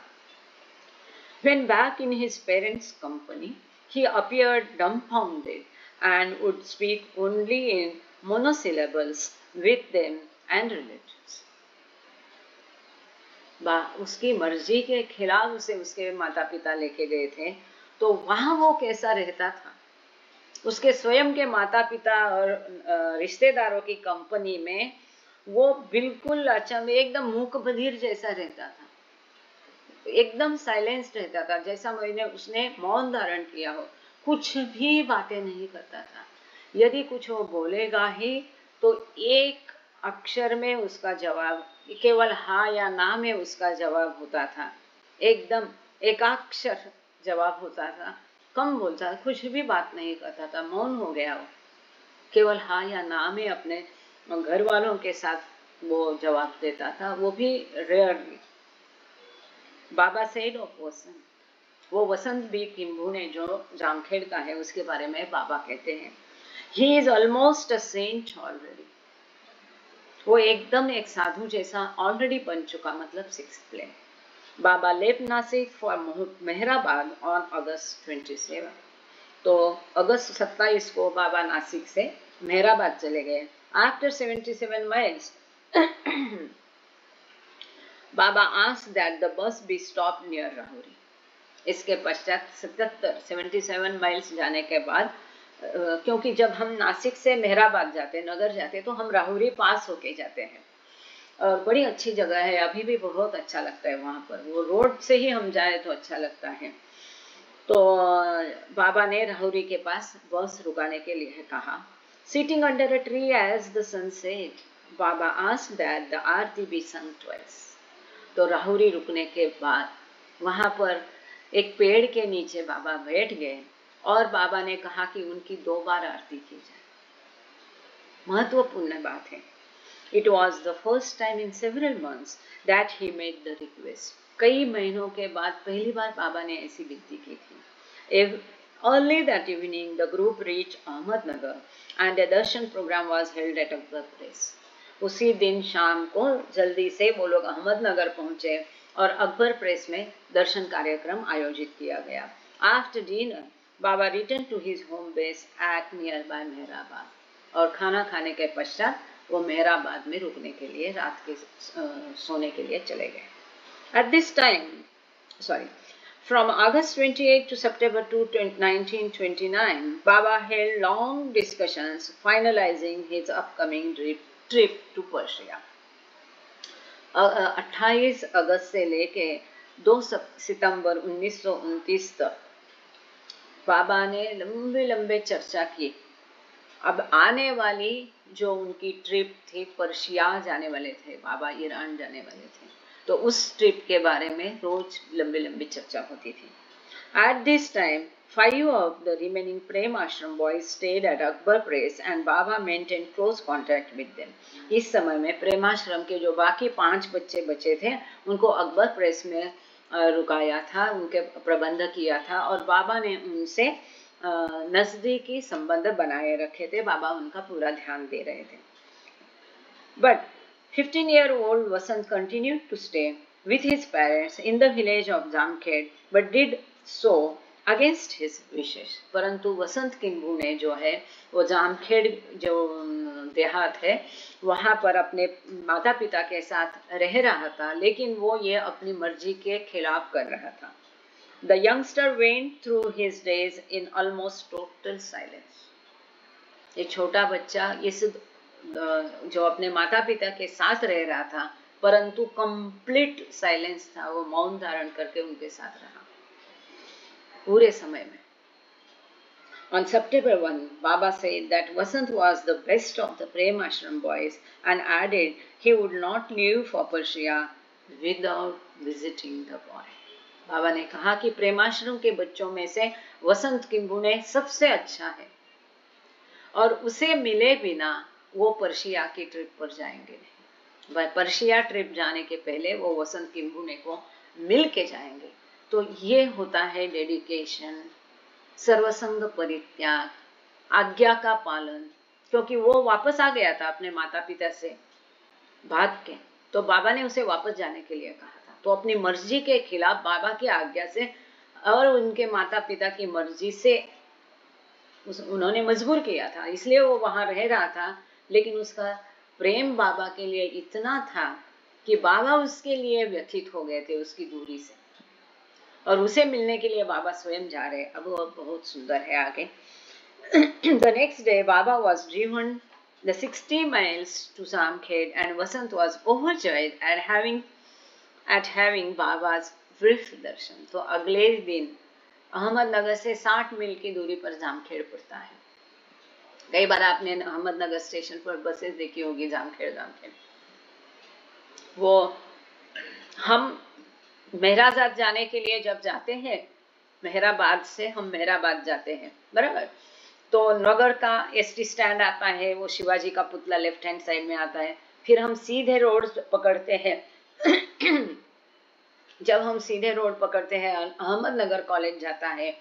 When back in his parents' company, he appeared dumbfounded and would speak only in monosyllables with them and relatives. उसकी मर्जी के खिलाफ उसे उसके माता पिता लेके गए थे, तो वहां वो कैसा रहता था। उसके स्वयं के माता पिता और रिश्तेदारों की कंपनी में वो बिल्कुल एकदम मूक बधिर जैसा रहता था, एकदम साइलेंस रहता था, जैसा उसने मौन धारण किया हो, कुछ भी बातें नहीं करता था। यदि कुछ वो बोलेगा ही तो एक अक्षर में उसका जवाब, केवल हाँ या ना में उसका जवाब होता था, एकदम एकाक्षर जवाब होता था, कम बोलता था, कुछ भी बात नहीं करता था, मौन हो गया वो, केवल हाँ या ना में अपने घर वालों के साथ वो जवाब देता था, वो भी रेयरली। बाबा सेड ऑफ वसंत, वो वसंत बी किम्बुने जो जामखेड़ का है, उसके बारे में बाबा कहते हैं, he is almost a saint already. वो एकदम एक साधु जैसा ऑलरेडी बन चुका, मतलब 6th plane. Baba left Nashik for Meherabad on August 27। तो अगस्त 27 को बाबा नासिक से मेहराबाद चले गए। After 77 miles Baba asked that the bus be stopped near Rahuri. इसके पश्चात 77 माइल्स जाने के बाद, क्योंकि जब हम नासिक से मेहराबाद जाते, नगर जाते, तो हम राहुरी पास होके जाते हैं, और बड़ी अच्छी जगह है, अभी भी बहुत अच्छा लगता है वहाँ पर। वो रोड से ही हम जाए तो अच्छा लगता है। तो बाबा ने राहुरी के पास बस रुकाने के लिए कहा। Sitting under a tree as the sun set, Baba asked that the Aarti be sung twice. तो राहुरी रुकने के बाद वहाँ पर एक पेड़ के नीचे बाबा बैठ गए और बाबा ने कहा कि उनकी 2 बार आरती की जाए। महत्वपूर्ण बात है। It was the first time in several months that he made the request. कई महीनों के बाद पहली बार बाबा ने ऐसी विनती की थी। Early that evening, the group reached Ahmednagar and a darshan program was held at Akbar Place. उसी दिन शाम को जल्दी से वो लोग अहमदनगर पहुंचे और अकबर प्रेस में दर्शन कार्यक्रम आयोजित किया गया। After dinner Baba return to his home base at nearby Meherabad और खाना खाने के पश्चात वो मेहराबाद में रुकने के लिए रात के सोने के लिए चले गए। At this time From August 28 to September 2, 1929, Baba held long discussions finalizing his upcoming trip to Persia. 28 अगस्त से लेके 2 सितंबर 1929 तक बाबा ने लंबे लंबे चर्चा की। अब आने वाली जो उनकी ट्रिप थी, पर्शिया जाने वाले थे बाबा, ईरान जाने वाले थे, तो उस ट्रिप के बारे में रोज लंबी लंबी चर्चा होती थी। At this time, 5 of the remaining Prem Ashram boys stayed at Akbar Press and Baba maintained close contact with them. इस समय में प्रेमाश्रम के जो बाकी 5 बच्चे बचे थे उनको अकबर प्रेस में रुकाया था, उनके प्रबंध किया था और बाबा ने उनसे नजदीकी संबंध बनाए रखे थे। बाबा उनका पूरा ध्यान दे रहे थे। But 15-year-old Vasant continued to stay with his parents in the village of Jamkhed, but did so against his wishes. परंतु वसंत किंबू ने जो है वो जामखेड़ जो देहात है वहाँ पर अपने माता पिता के साथ रह रहा था, लेकिन वो ये अपनी मर्जी के खिलाफ कर रहा था। The youngster went through his days in almost total silence. ये छोटा बच्चा इस जो अपने माता पिता के साथ रह रहा था परंतु कंप्लीट साइलेंस था, वो मौन धारण करके उनके साथ रहा पूरे समय में। On September 1, Baba said that Vasant was the best of the Prem Ashram boys and added he would not leave for Persia without visiting the boy. बाबा ने कहा कि प्रेमाश्रम के बच्चों में से वसंत किंबू ने सबसे अच्छा है और उसे मिले बिना वो पर्शिया की ट्रिप पर जाएंगे नहीं। पर्शिया ट्रिप जाने के पहले वो वसंत किंबू को मिल के जाएंगे। तो ये होता है डेडिकेशन, सर्वसंग परित्याग, आज्ञा का पालन, क्योंकि वो वापस आ गया था अपने माता पिता से भाग के, तो बाबा ने उसे वापस जाने के लिए कहा था। तो अपनी मर्जी के खिलाफ बाबा की आज्ञा से और उनके माता पिता की मर्जी से उन्होंने मजबूर किया था, इसलिए वो वहां रह रहा था। लेकिन उसका प्रेम बाबा के लिए इतना था कि बाबा उसके लिए व्यथित हो गए थे उसकी दूरी से, और उसे मिलने के लिए बाबा स्वयं जा रहे। अब वो बहुत सुंदर है आगे। The next day Baba was driven the 60 miles to Jamkhed and Vasant was overjoyed at having Baba's brief darshan. तो अगले दिन अहमदनगर से 60 मील की दूरी पर जामखेड़ पड़ता है। कई बार आपने अहमदनगर स्टेशन पर बसेस देखी होगी, जामखेड़। वो हम मेहराबाद जाने के लिए जब जाते हैं, मेहराबाद से हम मेहराबाद जाते हैं, बराबर, तो नगर का एसटी स्टैंड आता है, वो शिवाजी का पुतला लेफ्ट हैंड साइड में आता है, फिर हम सीधे रोड पकड़ते हैं। जब हम सीधे रोड पकड़ते हैं अहमदनगर कॉलेज जाता है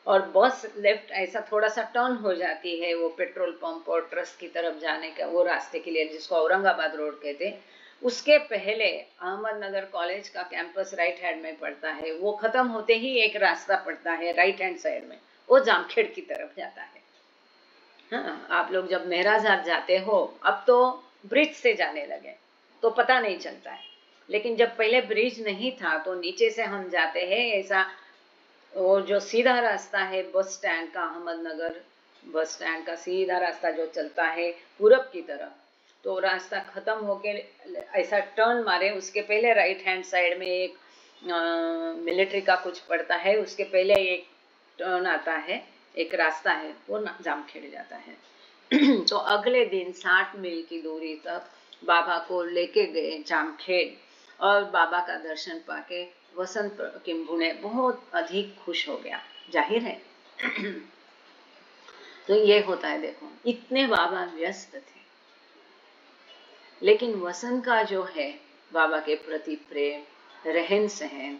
और बस लेफ्ट ऐसा थोड़ा सा टर्न हो जाती है वो पेट्रोल पंप और ट्रस्ट की तरफ जाने का वो रास्ते के लिए, जिसको औरंगाबाद रोड कहते हैं। उसके पहले अहमदनगर कॉलेज का कैंपस राइट हैंड में पड़ता है, वो खत्म होते ही एक रास्ता पड़ता है राइट हैंड साइड में, वो जामखेड़ की तरफ जाता है। हाँ, आप लोग जब मेहराबाद जाते हो, अब तो ब्रिज से जाने लगे तो पता नहीं चलता है, लेकिन जब पहले ब्रिज नहीं था तो नीचे से हम जाते हैं ऐसा, वो जो सीधा रास्ता है बस स्टैंड का, अहमदनगर बस स्टैंड का सीधा रास्ता जो चलता है पूरब की तरफ, तो रास्ता खत्म होके ऐसा टर्न मारे, उसके पहले राइट हैंड साइड में एक मिलिट्री का कुछ पड़ता है, उसके पहले एक टर्न आता है, एक रास्ता है, वो जामखेड़ जाता है। तो अगले दिन 60 मील की दूरी तक बाबा को लेके गए जामखेड़, और बाबा का दर्शन पाके वसंत किंबू ने बहुत अधिक खुश हो गया, जाहिर है। तो ये होता है, देखो इतने बाबा व्यस्त थे, लेकिन वसंत का जो है बाबा के प्रति प्रेम, रहन सहन,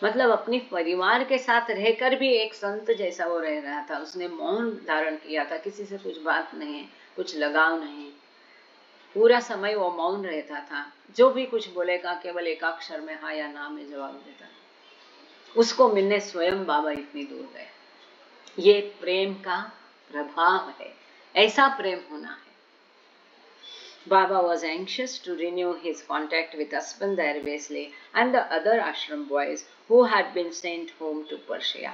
मतलब अपनी परिवार के साथ रहकर भी एक संत जैसा वो रह रहा था। उसने मौन धारण किया था, किसी से कुछ बात नहीं, कुछ लगाव नहीं, पूरा समय वो मौन रहता था, जो भी कुछ बोलेगा केवल एक अक्षर में हाँ या ना में जवाब देता था। उसको मिलने स्वयं बाबा इतनी दूर गए। ये प्रेम का प्रभाव है, ऐसा प्रेम होना है। Baba was anxious to renew his contact with Aspandayar Wesley and the other ashram boys who had been sent home to Persia.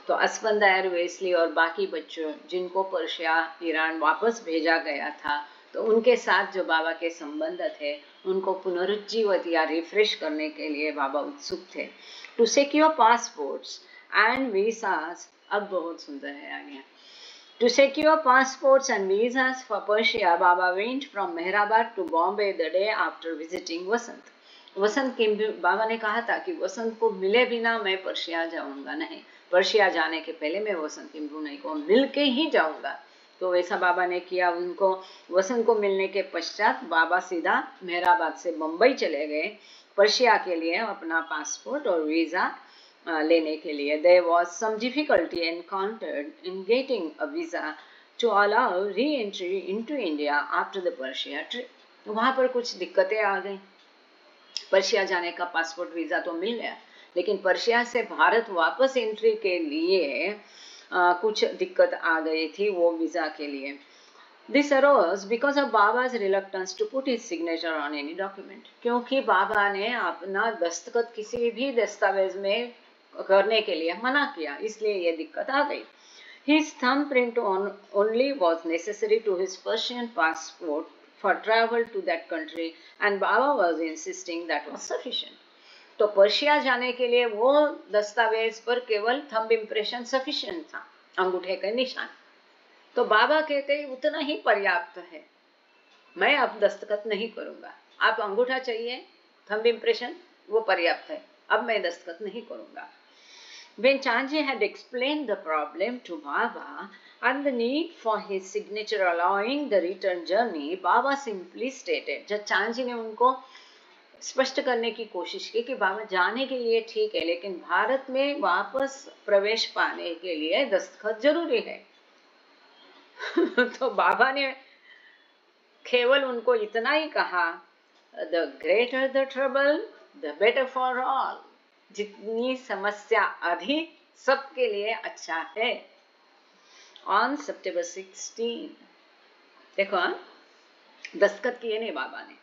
तो अस्पंदायर वेस्ली और बाकी बच्चों जिनको पर्शिया ईरान वापस भेजा गया था, तो उनके साथ जो बाबा के संबंध थे उनको पुनरुज्जीवित या रिफ्रेश करने के लिए बाबा उत्सुक थे। टू सिक्योर पासपोर्ट्स एंड वीसास, अब बहुत सुंदर है आगे। To secure passports and visas for Persia, Baba went from Mehrabad to Bombay the day after visiting वसंत। वसंत की बाबा ने कहा था कि वसंत को मिले बिना मैं पर्शिया जाऊंगा नहीं, पर्शिया जाने के पहले मैं वसंत किम्बुनई को मिल के ही जाऊंगा। तो वैसा बाबा ने किया। उनको वसंत को मिलने के पश्चात बाबा सीधा मेहराबाद से बम्बई चले गए पर्शिया के लिए अपना पासपोर्ट और वीजा लेने के लिए। There was some difficulty encountered in getting a visa to allow re-entry into India after the Persia trip. वहाँ पर कुछ दिक्कतें आ गई। पर्शिया जाने का पासपोर्ट वीजा तो मिल गया, लेकिन पर्शिया से भारत वापस एंट्री के लिए कुछ दिक्कत आ गई थी वो वीजा के लिए। This arose because of Baba's reluctance to put his signature on any document. क्योंकि बाबा ने अपना दस्तखत किसी भी दस्तावेज में करने के लिए मना किया, इसलिए ये दिक्कत आ गई। His thumbprint only was necessary to his Persian passport for travel to that country, and Baba was insisting that was sufficient. तो पर्शिया जाने के लिए वो दस्तावेज पर केवल थंब इम्प्रेशन सफिशिएंट था, अंगूठे का निशान। तो बाबा कहते हैं उतना ही पर्याप्त है, मैं अब दस्तखत नहीं करूंगा, आप अंगूठा चाहिए, थंब इम्प्रेशन वो पर्याप्त है, अब मैं दस्तखत नहीं करूंगा। When Chanji had explained the problem to Baba and the need for his signature allowing the return journey, Baba simply stated, जब चांजी ने उनको स्पष्ट करने की कोशिश की कि बाबा जाने के लिए ठीक है, लेकिन भारत में वापस प्रवेश पाने के लिए दस्तखत जरूरी है। तो बाबा ने केवल उनको इतना ही कहा, The greater the trouble, the better for all. जितनी समस्या अधिक सबके लिए अच्छा है। On September 16, देखो दस्तखत किए नहीं बाबा ने।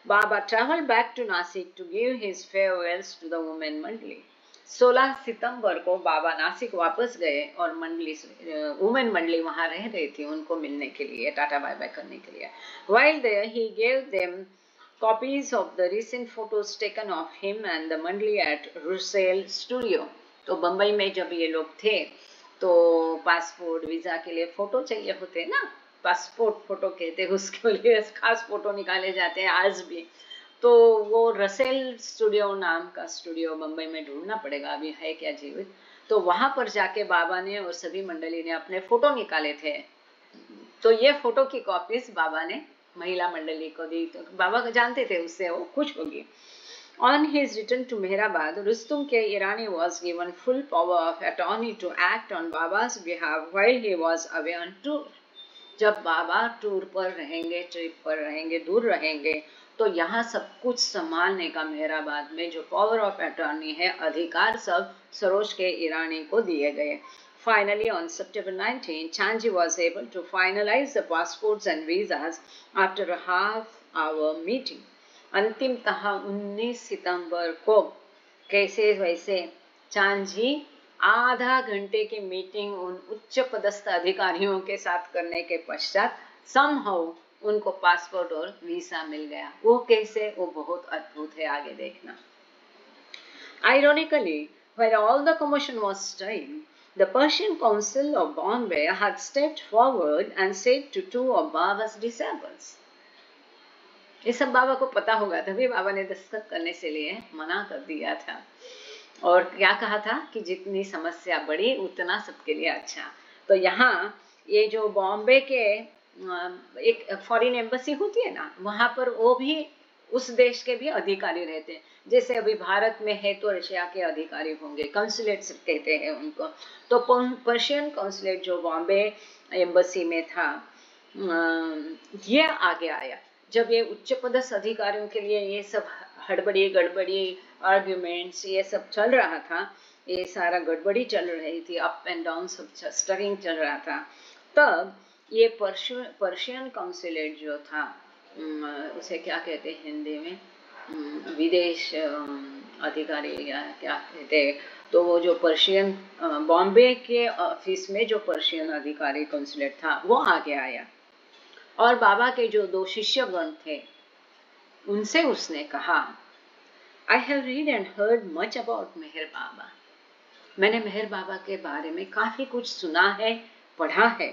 बाबा traveled back to Nasik to give his farewells to the women मंडली। 16 सितंबर को बाबा नासिक वापस गए और मंडली वुमेन मंडली वहां रह रही थी, उनको मिलने के लिए, टाटा बाय बाय करने के लिए। While there he gave them copies of the recent photos taken of him and the Mandli at Russell Studio. तो बम्बई में जब ये लोग थे तो पासपोर्ट वीजा के लिए फोटो चाहिए होते ना, पासपोर्ट फोटो कहते हैं, उसके लिए खास फोटो निकाले जाते हैं आज भी। तो वो रसेल स्टूडियो नाम का स्टूडियो बम्बई में ढूंढना पड़ेगा, अभी है क्या जीवित। तो वहां पर जाके बाबा ने और सभी मंडली ने अपने फोटो निकाले थे। तो ये फोटो की कॉपीज बाबा ने महिला मंडली को दी, तो बाबा को जानते थे उससे वो खुश होगी। On his return to Mehrabad, Rustum K. Irani was given full power of attorney to act on Baba's behalf while he was away on tour. जब बाबा टूर पर रहेंगे, ट्रिप पर रहेंगे, दूर रहेंगे, तो यहाँ सब कुछ संभालने का मेहराबाद में जो पावर ऑफ अटॉर्नी है, अधिकार सब सरोज के ईरानी को दिए गए। Finally, on September 19, Chanji was able to finalize the passports and visas after a half-hour meeting. अंतिमतः 19 सितंबर को कैसे वैसे चांजी आधा घंटे की मीटिंग उन उच्च पदस्थ अधिकारियों के साथ करने के पश्चात somehow उनको पासपोर्ट और वीसा मिल गया। वो कैसे, वो बहुत अद्भुत है, आगे देखना। Ironically, while all the commotion was stirring, the Persian Council of Bombay had stepped forward and said to two of Baba's disciples, ये सब बाबा को पता होगा, तभी बाबा ने दस्तखत करने से लिए मना कर दिया था। और क्या कहा था कि जितनी समस्या बढ़ी उतना सबके लिए अच्छा। तो यहाँ ये जो बॉम्बे के एक फॉरेन एम्बेसी होती है ना, वहां पर वो भी उस देश के भी अधिकारी रहते हैं। जैसे अभी भारत में है तो रशिया के अधिकारी होंगे, कंसुलेट्स कहते हैं उनको। तो पर्शियन कंसुलेट जो बॉम्बे एम्बेसी में था, ये आगे आया। जब ये उच्च पदस्थ अधिकारियों के लिए ये सब हड़बड़ी गड़बड़ी आर्ग्यूमेंट्स ये सब चल रहा था, ये सारा गड़बड़ी चल रही थी, अप एंड डाउन सब स्टरिंग चल रहा था, तब ये पर्शियन कॉन्सुलेट जो था, उसे क्या कहते हैं हिंदी में, विदेश अधिकारी या क्या कहते, तो वो जो पर्शियन बॉम्बे के ऑफिस में जो पर्शियन अधिकारी कॉन्सुलेट था वो आगे आया, और बाबा के जो 2 शिष्यगण थे उनसे उसने कहा, I have read and heard much about मेहर बाबा। मैंने मेहर बाबा के बारे में काफी कुछ सुना है, पढ़ा है।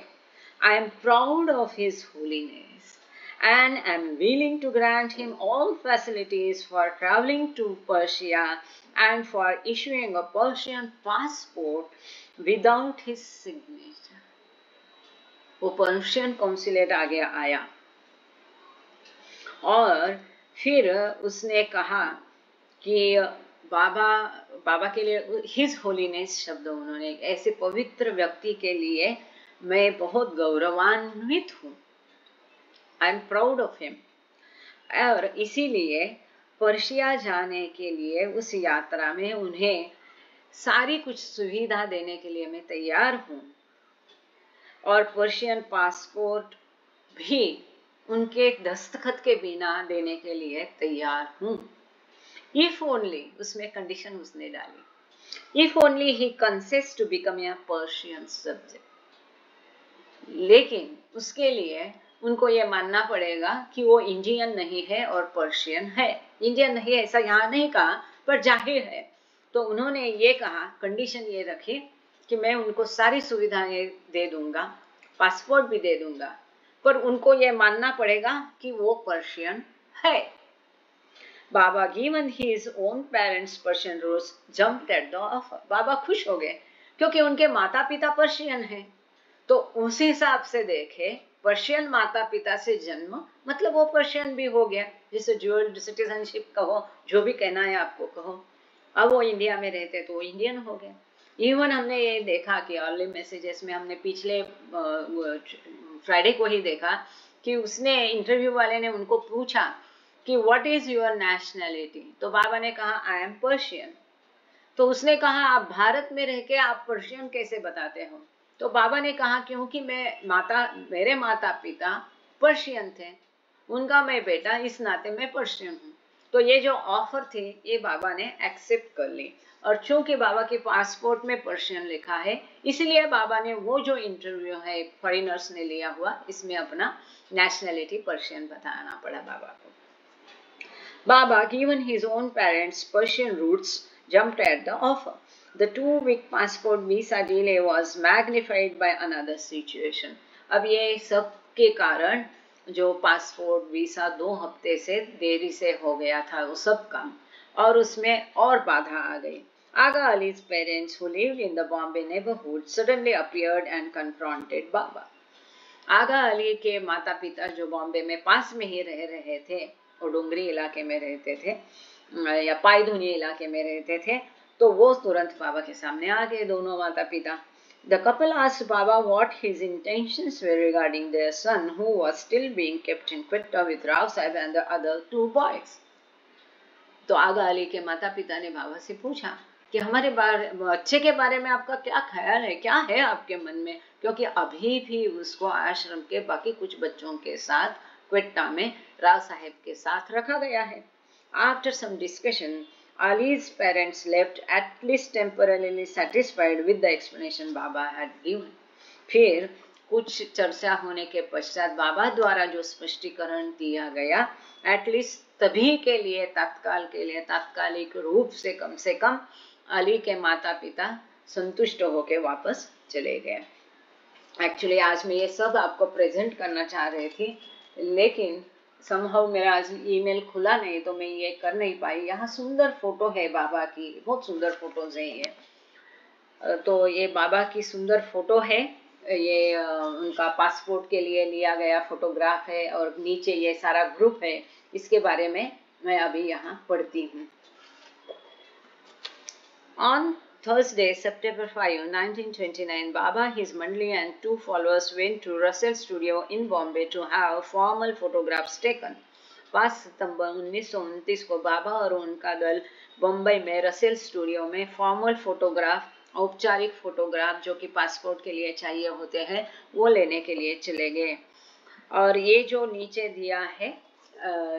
I am proud of his holiness and am willing to grant him all facilities for traveling to Persia and for issuing a Persian passport without his signature। वो पर्शियन कॉन्सुलेट आगे आया और फिर उसने कहा कि बाबा के लिए हिज होलीनेस शब्द उन्होंने, ऐसे पवित्र व्यक्ति के लिए मैं बहुत गौरवान्वित हूँ, I am proud of him, और इसीलिए पर्शिया जाने के लिए उस यात्रा में उन्हें सारी कुछ सुविधा देने के लिए मैं तैयार हूँ, और पर्शियन पासपोर्ट भी उनके दस्तखत के बिना देने के लिए तैयार हूँ। If only, उसमें कंडीशन उसने डाली, if only he consents to become a Persian subject। लेकिन उसके लिए उनको ये मानना पड़ेगा कि वो इंडियन नहीं है और पर्शियन है। इंडियन नहीं है ऐसा यहाँ नहीं कहा, पर जाहिर है। तो उन्होंने ये कहा, कंडीशन ये रखी कि मैं उनको सारी सुविधाएं दे दूंगा, पासपोर्ट भी दे दूंगा, पर उनको ये मानना पड़ेगा कि वो पर्शियन है। बाबा given his own parents Persian roots jumped at the offer। बाबा खुश हो गए क्योंकि उनके माता पिता पर्शियन हैं। तो उस हिसाब से देखे, पर्शियन माता पिता से जन्म मतलब वो पर्शियन भी हो गया, जिसे ड्यूअल सिटीजनशिप कहो, जो भी कहना है आपको कहो। अब वो इंडिया में रहते तो इंडियन हो गए। इवन हमने ये देखा कि अर्ली मैसेजेस में हमने पिछले फ्राइडे को ही देखा कि उसने इंटरव्यू वाले ने उनको पूछा कि व्हाट इज योर नेशनैलिटी, तो बाबा ने कहा आई एम पर्शियन। तो उसने कहा आप भारत में रह के आप पर्शियन कैसे बताते हो? तो बाबा ने कहा क्योंकि मेरे माता पिता पर्शियन थे, उनका मैं बेटा, इस नाते मैं पर्शियन हूँ। तो ये जो ऑफर थी ये बाबा ने एक्सेप्ट कर ली, और चूंकि बाबा के पासपोर्ट में पर्शियन लिखा है, इसलिए बाबा ने वो जो इंटरव्यू है फॉरेनर्स ने लिया हुआ, इसमें अपना नेशनैलिटी पर्शियन बताना पड़ा बाबा को। Baba, given his own parents' Persian roots, jumped at the offer. The 2-week passport visa delay was magnified by another situation। अब ये सब के कारण जो पासपोर्ट वीसा 2 हफ्ते से देरी से हो गया था वो सब काम, और उसमें और बाधा आ गई। Aga Ali's parents, who lived in the Bombay neighborhood, suddenly appeared and confronted Baba। आगा अली के माता पिता जो बॉम्बे में पास में ही रह रहे थे, और डोंगरी इलाके में रहते थे या पायधुनी इलाके में रहते थे, तो वो तुरंत बाबा के सामने आ गए, दोनों माता पिता। The couple asked Baba what his intentions were regarding their son, who was still being kept in Quetta with Rao Sahib and the other 2 boys। तो आगा अली के माता पिता ने बाबा से पूछा कि हमारे बच्चे के बारे में आपका क्या ख्याल है, क्या है आपके मन में, क्योंकि अभी भी उसको आश्रम के बाकी कुछ बच्चों के साथ क्वेट्टा में राव साहेब के साथ रखा गया है। After some discussion, Ali's parents left at least temporarily satisfied with the explanation Baba had given। फिर कुछ चर्चा होने के पश्चात बाबा द्वारा जो स्पष्टीकरण दिया गया, एटलीस्ट तभी के लिए, तात्कालिक रूप से कम अली के माता पिता संतुष्ट होकर वापस चले गए। एक्चुअली आज मैं ये सब आपको प्रेजेंट करना चाह रही थी, लेकिन समहाउ मेरा आज ईमेल खुला नहीं तो मैं ये कर नहीं पाई। यहाँ सुंदर फोटो है बाबा की, बहुत सुंदर फोटोज है ये। तो ये बाबा की सुंदर फोटो है, ये उनका पासपोर्ट के लिए लिया गया फोटोग्राफ है, और नीचे ये सारा ग्रुप है, इसके बारे में मैं अभी यहाँ पढ़ती हूँ। On Thursday, September 5, 1929, Baba, his mandali and 2 followers went to Russell Studio in Bombay to have formal photographs taken। 5 सितंबर 1929 को बाबा और उनका दल बम्बई में रसेल स्टूडियो में फॉर्मल फोटोग्राफ, औपचारिक फोटोग्राफ जो कि पासपोर्ट के लिए चाहिए होते हैं, वो लेने के लिए चले गए। और ये जो नीचे दिया है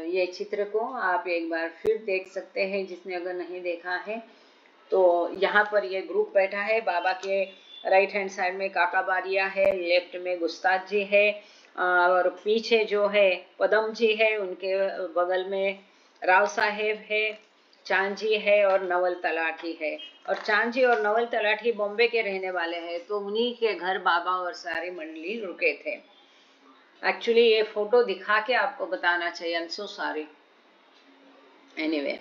ये चित्र को आप एक बार फिर देख सकते हैं, जिसने अगर नहीं देखा है तो यहाँ पर ये ग्रुप बैठा है। बाबा के राइट हैंड साइड में काका बारिया है, लेफ्ट में गुस्ताद जी है, और पीछे जो है पदम जी है, उनके बगल में राव साहेब है, चांद जी है और नवल तलाठी है। और चांद जी और नवल तलाठी बॉम्बे के रहने वाले हैं, तो उन्हीं के घर बाबा और सारी मंडली रुके थे। एक्चुअली ये फोटो दिखा के आपको बताना चाहिए, I am so sorry. Anyway,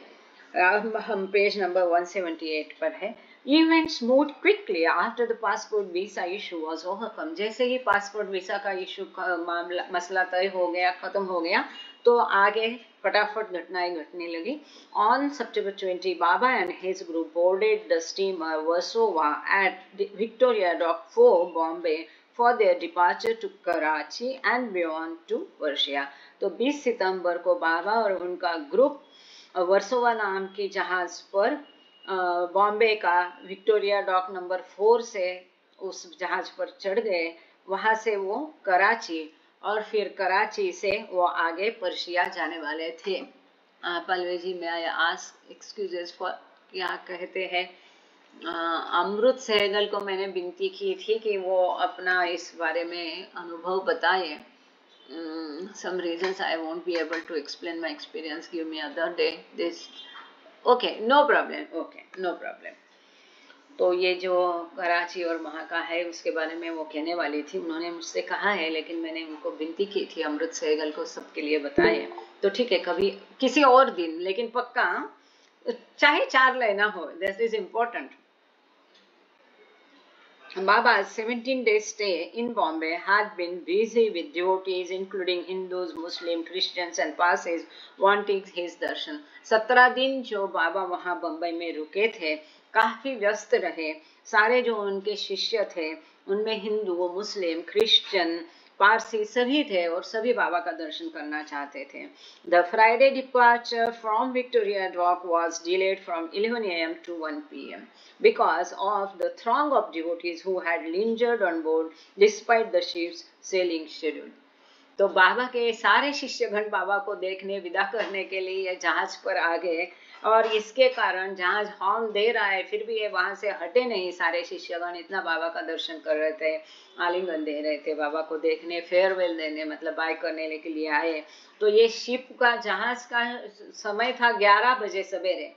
हम पेज नंबर 178 पर है। Events moved quickly after the passport visa issue was overcome. जैसे ही पासपोर्ट वीसा का इशू मामला मसला तय हो गया, खत्म हो गया, तो आगे फटाफट घटनाएं घटने लगी। On September 20, Baba and his group boarded the steamer Versova at Victoria Dock 4, Bombay, for their departure to Karachi and beyond to Persia. तो 20 सितंबर को बाबा और उनका ग्रुप वर्सोवा नाम की जहाज पर बॉम्बे का विक्टोरिया डॉक नंबर 4 से उस जहाज पर चढ़ गए। वहां से वो कराची और फिर कराची से वो आगे पर्शिया जाने वाले थे। पलवे जी, मैं आस्क एक्सक्यूजेस फॉर, क्या कहते हैं, अमृत सहगल को मैंने विनती की थी कि वो अपना इस बारे में अनुभव बताए। Some reasons I won't be able to explain my experience. Give me other day. This okay, no problem. Okay, no problem. तो ये जो कराची और वहाँ का है उसके बारे में वो कहने वाली थी, उन्होंने मुझसे कहा है, लेकिन मैंने उनको विनती की थी अमृत सहगल को सबके लिए बताए। तो ठीक है, कभी किसी और दिन, लेकिन पक्का चाहे 4 लेना हो, this is important. Baba's 17-day stay in Bombay had been busy with devotees including Hindus, Muslims, Christians and Parsis wanting his darshan. 17 दिन जो बाबा वहाँ बम्बई में रुके थे, काफी व्यस्त रहे। सारे जो उनके शिष्य थे उनमें हिंदू, मुस्लिम, क्रिश्चियन, पारसी सभी थे और सभी बाबा का दर्शन करना चाहते थे। The Friday departure from Victoria Dock was delayed from 11 a.m. to 1 p.m. because of the throng of devotees who had lingered on board despite the ship's sailing schedule. तो बाबा के सारे शिष्यगण बाबा को देखने, विदा करने के लिए जहाज पर आ गए, और इसके कारण जहाज हॉर्न दे रहा है फिर भी ये वहां से हटे नहीं। सारे शिष्यगण इतना बाबा का दर्शन कर रहे थे, आलिंगन दे रहे थे, बाबा को देखने, फेयरवेल देने, मतलब बाय करने के लिए आए। तो ये शिप का, जहाज का समय था 11 बजे सवेरे,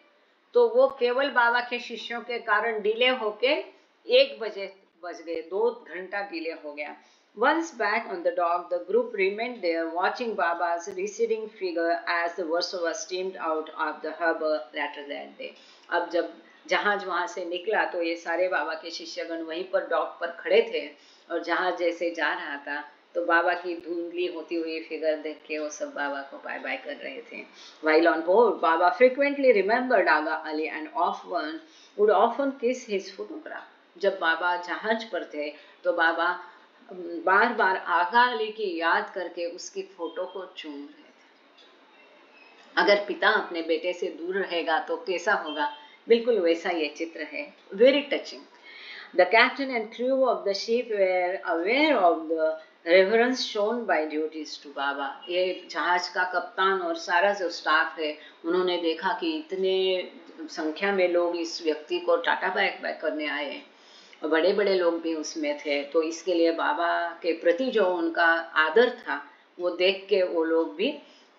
तो वो केवल बाबा के शिष्यों के कारण डिले होके 1 बजे बज गए, 2 घंटा डिले हो गया। Once back on the dock, the group remained there watching Baba's receding figure as the Versova steamed out of the harbor later that day. अब जब जहाज वहां से निकला तो ये सारे बाबा के शिष्यगण वहीं पर डॉक पर खड़े थे, और जहाज जैसे जा रहा था तो बाबा की धुंधली होती हुई फिगर देख के वो सब बाबा को बाय बाय कर रहे थे। While on board, Baba frequently remembered Aga Ali and would often kiss his photograph. जब बाबा जहाज पर थे तो बाबा बार बार आगा अली की याद करके उसकी फोटो को चूम रहे थे। अगर पिता अपने बेटे से दूर रहेगा तो कैसा होगा, बिल्कुल वैसा ये चित्र है। Very touching. The captain and crew of the ship were aware of the reverence shown by duties to Baba. ये जहाज का कप्तान और सारा जो स्टाफ है, उन्होंने देखा कि इतने संख्या में लोग इस व्यक्ति को टाटा बाय बाय करने आए, बड़े बड़े लोग भी उसमें थे। तो इसके लिए बाबा के प्रति जो उनका आदर था वो देख के वो लोग भी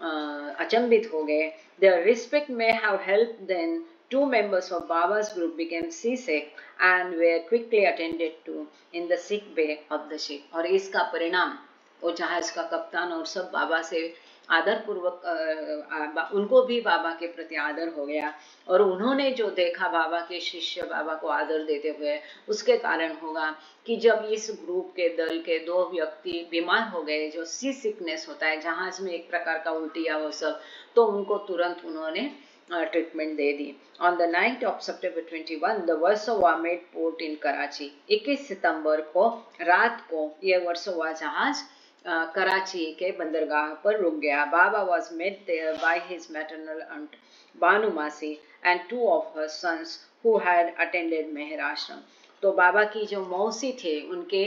अचंभित हो गए। Their respect may have helped then 2 members of Baba's group became seasick and were quickly attended to in the sick bay of the ship. और इसका परिणाम वो जहाज का कप्तान और सब बाबा से आदर पूर्वक, उनको भी बाबा के प्रति आदर हो गया, और उन्होंने जो देखा बाबा के शिष्य बाबा को आदर देते हुए, उसके कारण होगा कि जब इस ग्रुप के दल के 2 व्यक्ति बीमार हो गए, जो सी सिकनेस होता है जहाज में एक प्रकार का उल्टी या वो सब, तो उनको तुरंत उन्होंने treatment they the. On the night of September 21, the Versova made port in Karachi. 21 सितंबर को रात को ये वर्सोवा जहाज कराची के बंदरगाह पर रुक गया। Baba was met there by his maternal aunt Banu Masi and 2 of her sons who had attended Meher Ashram. तो बाबा की जो मौसी थे, उनके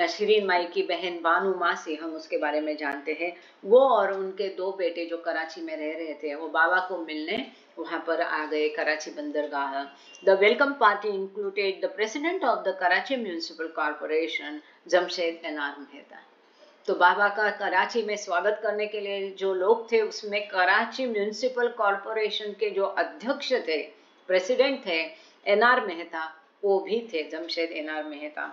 शिरीन माई की बहन बानू मासी, हम उसके बारे में जानते हैं, वो और उनके 2 बेटे जो कराची में रह रहे थे, वो बाबा को मिलने वहां पर आ गए कराची बंदरगाह। The welcome party included the president of the Karachi municipal corporation Jamshed N R Mehta. तो बाबा का कराची में स्वागत करने के लिए जो लोग थे, उसमें कराची म्यूनिसिपल कॉर्पोरेशन के जो अध्यक्ष थे, प्रेसिडेंट थे, एनार मेहता, वो भी थे, Jamshed N R Mehta.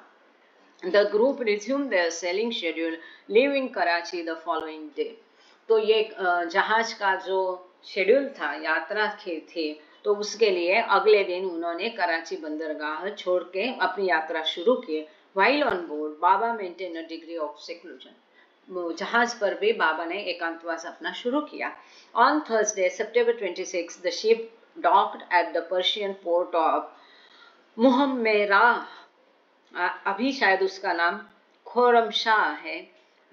The group resumed their sailing schedule, leaving Karachi the following day. तो ये जहाज का जो शेड्यूल था, यात्रा थी, तो उसके लिए अगले दिन उन्होंने कराची बंदरगाह छोड़ के अपनी यात्रा शुरू की। While on board, Baba maintained a degree of seclusion. जहाज पर भी बाबा ने एकांतवास अपना शुरू किया। On Thursday, September 26, the ship docked at the Persian port of मुहम्मेरा, अभी शायद उसका नाम खोरमशाह है,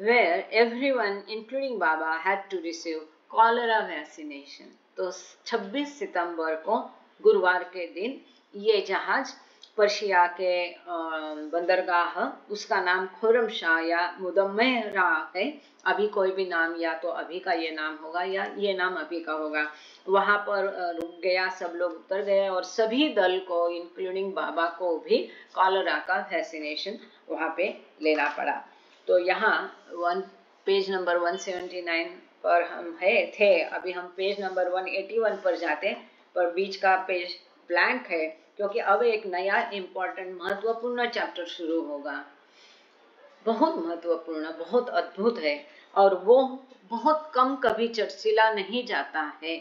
where everyone including Baba had to receive cholera vaccination। तो 26 सितंबर को गुरुवार के दिन ये जहाज पर्शिया के बंदरगाह, उसका नाम खोरमशाह या मुदम्मेरा है। अभी कोई भी नाम, या तो अभी का ये नाम होगा या ये नाम अभी का होगा, वहां पर रुक गया। सब लोग उतर गए और सभी दल को इंक्लूडिंग बाबा को भी कॉलरा का वैक्सीनेशन वहां पे लेना पड़ा। तो यहाँ पेज नंबर 179 पर हम थे। अभी हम पेज नंबर 181 पर जाते हैं, पर बीच का पेज ब्लैंक है क्योंकि अब एक नया इम्पोर्टेंट महत्वपूर्ण चैप्टर शुरू होगा। बहुत महत्वपूर्ण, बहुत अद्भुत है और वो बहुत कम कभी चर्चिला नहीं जाता है।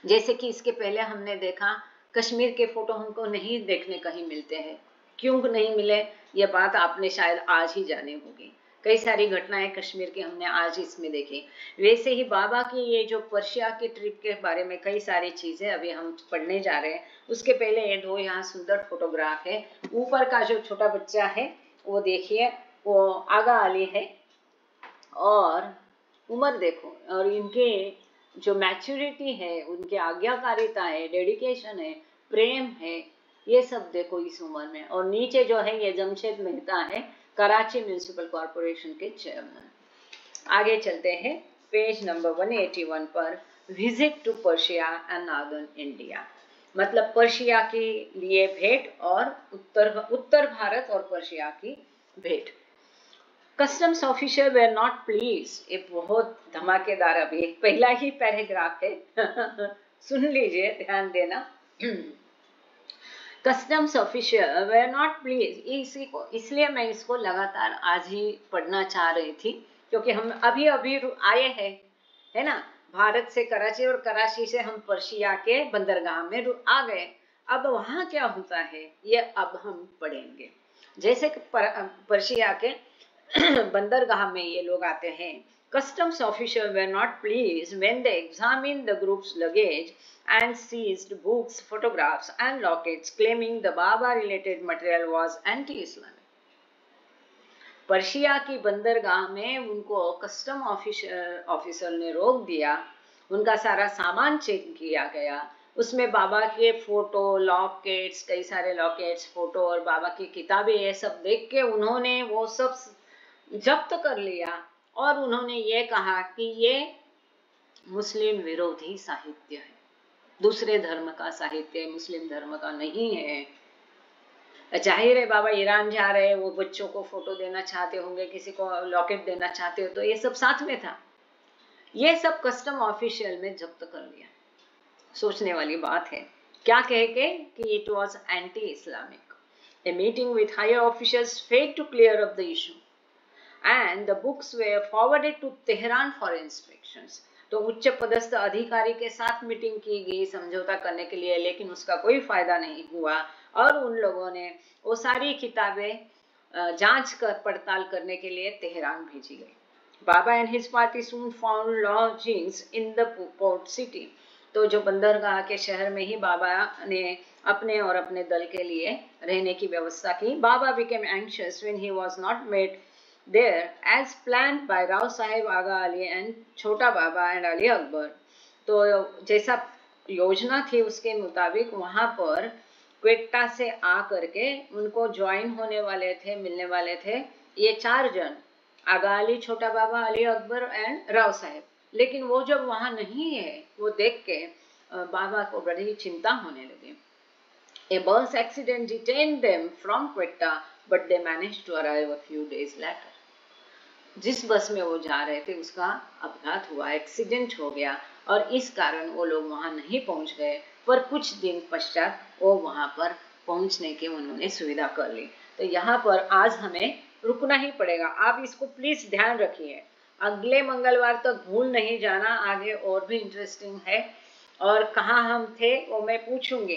जैसे कि इसके पहले हमने देखा, कश्मीर के फोटो हमको नहीं देखने कहीं मिलते हैं। क्यों नहीं मिले, ये बात आपने शायद आज ही जानी होगी। कई सारी घटनाएं कश्मीर की हमने आज इसमें देखी। वैसे ही बाबा की ये जो पर्शिया की ट्रिप के बारे में कई सारी चीजें अभी हम पढ़ने जा रहे हैं। उसके पहले ये 2 यहाँ सुंदर फोटोग्राफ है। ऊपर का जो छोटा बच्चा है वो देखिए, वो आगा अली है, और उम्र देखो, और इनके जो मैच्योरिटी है, उनके आज्ञाकारिता है, डेडिकेशन है, प्रेम है, ये सब देखो इस उम्र में। और नीचे जो है ये जमशेद मेहता है, कराची म्यूनिसिपल कॉर्पोरेशन के चेयरमैन। आगे चलते हैं पेज नंबर 181 पर, visit to Persia and northern India. मतलब पर्शिया के लिए भेंट और उत्तर भारत और पर्शिया की भेंट। Customs officer were not please. ये बहुत धमाकेदार, अभी पहला ही पैराग्राफ है सुन लीजिए, ध्यान देना। Customs officer were not please, इसलिए मैं इसको लगातार आज ही पढ़ना चाह रही थी, क्योंकि हम अभी अभी आए हैं, है ना, भारत से कराची, और कराची से हम पर्शिया के बंदरगाह में आ गए। अब वहां क्या होता है ये अब हम पढ़ेंगे। जैसे कि पर्शिया के बंदरगाह में ये लोग आते हैं। Customs officials were not pleased when they examined the group's luggage and seized books, photographs and lockets, claiming the Baba-related material was anti-Islamic. Persia की बंदरगाह में उनको कस्टम ऑफिसर ने रोक दिया। उनका सारा सामान चेक किया गया। उसमें बाबा के फोटो, लॉकेट्स, कई सारे लॉकेट्स, फोटो और बाबा की किताबें, ये सब देख के उन्होंने वो सब जब्त कर लिया और उन्होंने ये कहा कि ये मुस्लिम विरोधी साहित्य है, दूसरे धर्म का साहित्य, मुस्लिम धर्म का नहीं है। जाहिर है बाबा ईरान जा रहे हैं, वो बच्चों को फोटो देना चाहते होंगे, किसी को लॉकेट देना चाहते हो, तो ये सब साथ में था। ये सब कस्टम ऑफिशियल में जब्त कर लिया। सोचने वाली बात है। क्या कह के कि it was anti Islamic. A meeting with higher officials failed to clear up the issue and the books were forwarded to Tehran for inspections। तो उच्च पदस्थ अधिकारी के साथ मीटिंग की गई समझौता करने के लिए, लेकिन उसका कोई फायदा नहीं हुआ और उन लोगों ने वो सारी किताबें जांच कर पड़ताल करने के लिए तेहरान भेजी गई। Baba and his party soon found lodgings in the port city। तो जो बंदरगाह के शहर में ही बाबा ने अपने और अपने दल के लिए रहने की व्यवस्था की। बाबा became anxious when he was not met there as planned by Rao Sahib Aga Ali and Chota Baba and Ali Akbar. तो जैसा योजना थी उसके मुताबिक वहां पर क्वेटा से आ करके उनको ज्वाइन होने वाले थे, मिलने वाले थे ये 4 जन, आगा अली, छोटा बाबा, अली अकबर एंड राव साहब। लेकिन वो जब वहां नहीं है, वो देख के बाबा को बड़ी चिंता होने लगी। A bus accident detained them from Quetta, but they managed to arrive a few days later. जिस बस में वो जा रहे थे उसका अपघात हुआ, एक्सीडेंट हो गया और इस कारण वो लोग वहां नहीं पहुंच गए, पर कुछ दिन पश्चात वो वहां पर पहुंचने की उन्होंने सुविधा कर ली। तो यहाँ पर आज हमें रुकना ही पड़ेगा। आप इसको प्लीज ध्यान रखिए, अगले मंगलवार तक भूल नहीं जाना, आगे और भी इंटरेस्टिंग है। और कहाँ हम थे वो मैं पूछूंगी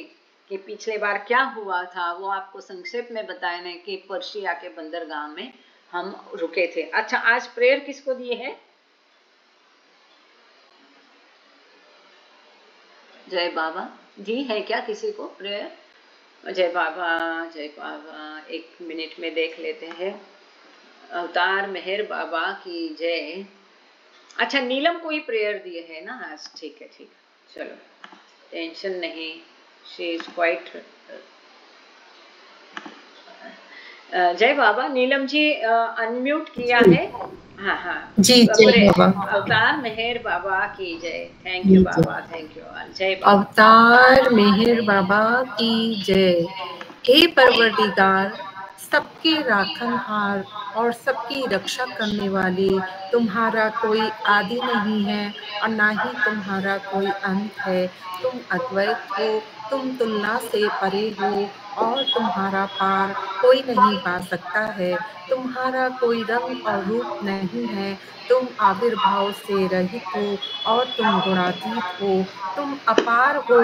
कि पिछले बार क्या हुआ था, वो आपको संक्षेप में बताने कि पर्शिया के बंदरगाह में हम रुके थे। अच्छा, आज प्रेयर किसको दिए है? जय बाबा जी है क्या किसी को प्रेयर? जय बाबा, जय बाबा। 1 मिनट में देख लेते हैं। अवतार मेहर बाबा की जय। अच्छा, नीलम को ही प्रेयर दिए है ना आज? ठीक है, ठीक है, चलो टेंशन नहीं, शी इज क्वाइट। जय बाबा। नीलम जी अनम्यूट किया है? हाँ हाँ जी, जय बाबा। अवतार मेहर बाबा की जय। Thank you Baba, thank you all. जय बाबा। अवतार मेहर बाबा की जय। हे परवरदिगार, सबके राखनहार और सबकी रक्षा करने वाले, तुम्हारा कोई आदि नहीं है और ना ही तुम्हारा कोई अंत है। तुम अद्वैत हो, तुम तुलना से परे हो और तुम्हारा पार कोई नहीं पा सकता है। तुम्हारा कोई रंग और रूप नहीं है, तुम आविर्भाव से रहित हो और तुम गुणातीत हो। तुम अपार हो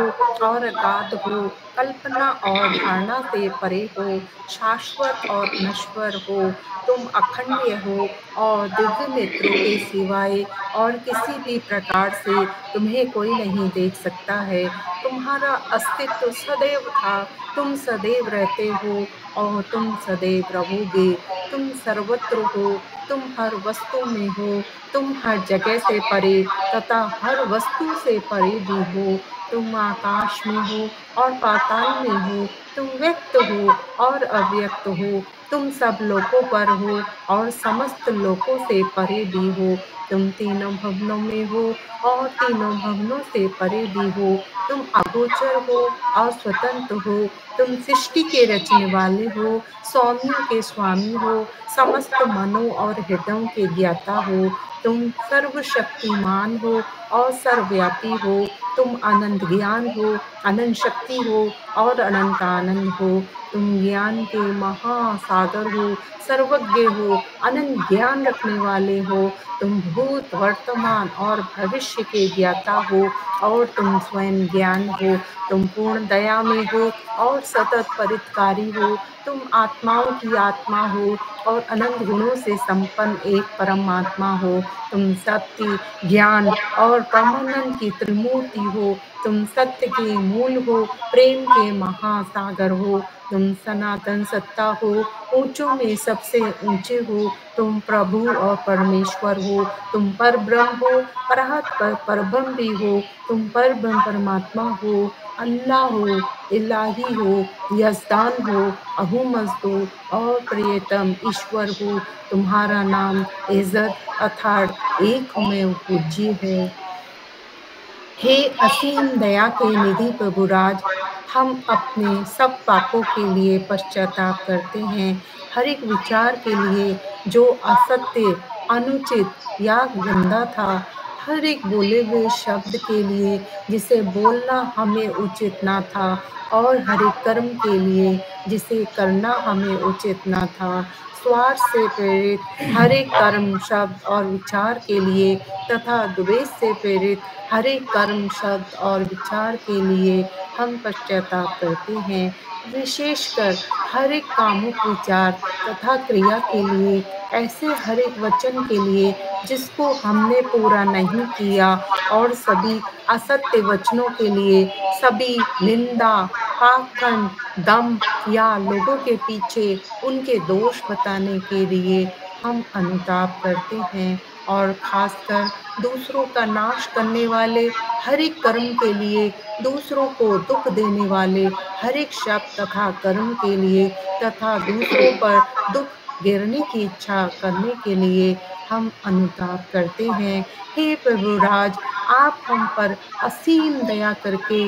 और अगाध हो, कल्पना और धारणा से परे हो, शाश्वत और नश्वर हो। तुम अखंड्य हो और दिव्य नेत्रों के सिवाय और किसी भी प्रकार से तुम्हें कोई नहीं देख सकता है। तुम्हारा अस्तित्व सदैव था, तुम सदैव रहते हो और तुम सदैव रहोगे। तुम सर्वत्र हो, तुम हर वस्तु में हो, तुम हर जगह से परे तथा हर वस्तु से परे भी हो। तुम आकाश में हो और पाताल में हो, तुम व्यक्त हो और अव्यक्त हो, तुम सब लोकों पर हो और समस्त लोकों से परे भी हो। तुम तीनों भवनों में हो और तीनों भवनों से परे भी हो। तुम अगोचर हो और स्वतंत्र हो, तुम सृष्टि के रचने वाले हो, स्वामियों के स्वामी हो, समस्त मनों और हृदयों के ज्ञाता हो। तुम सर्वशक्तिमान हो और सर्वव्यापी हो। तुम अनंत ज्ञान हो, अनंत शक्ति हो और अनंत आनंद हो। तुम ज्ञान के महासागर हो, सर्वज्ञ हो, अनंत ज्ञान रखने वाले हो। तुम भूत, वर्तमान और भविष्य के ज्ञाता हो और तुम स्वयं ज्ञान हो। तुम पूर्ण दया में हो और सतत परितकारी हो। तुम आत्माओं की आत्मा हो और अनंत गुणों से संपन्न एक परमात्मा हो। तुम सत्य, ज्ञान और परमानंद की त्रिमूर्ति हो। तुम सत्य के मूल हो, प्रेम के महासागर हो। तुम सनातन सत्ता हो, ऊंचों में सबसे ऊंचे हो। तुम प्रभु और परमेश्वर हो। तुम पर ब्रह्म हो, परहत पर परब्रह्म भी हो। तुम पर ब्रह्म परमात्मा हो, अल्लाह हो, इलाही हो, यजदान हो, अहूमज हो और प्रियतम ईश्वर हो। तुम्हारा नाम इज्जत अर्थात एक में पूज्य है। हे असीम दया के निधि प्रभुराज, हम अपने सब पापों के लिए पश्चाताप करते हैं। हर एक विचार के लिए जो असत्य, अनुचित या गंदा था, हर एक बोले हुए शब्द के लिए जिसे बोलना हमें उचित ना था, और हर एक कर्म के लिए जिसे करना हमें उचित ना था। स्वार्थ से प्रेरित हर एक कर्म, शब्द और विचार के लिए तथा द्वेष से प्रेरित हर एक कर्म, शब्द और विचार के लिए हम पश्चाताप करते हैं। विशेषकर हर एक कामुक विचार तथा क्रिया के लिए, ऐसे हर एक वचन के लिए जिसको हमने पूरा नहीं किया, और सभी असत्य वचनों के लिए, सभी निंदा, पाखंड, दम या लोगों के पीछे उनके दोष बताने के लिए, हम अनुताप करते हैं और खासकर दूसरों का नाश करने वाले हर एक कर्म के लिए, दूसरों को दुख देने वाले हर एक शब्द तथा कर्म के लिए तथा दूसरों पर दुख गिरने की इच्छा करने के लिए हम अनुताप करते हैं। हे प्रभु राज, आप हम पर असीम दया करके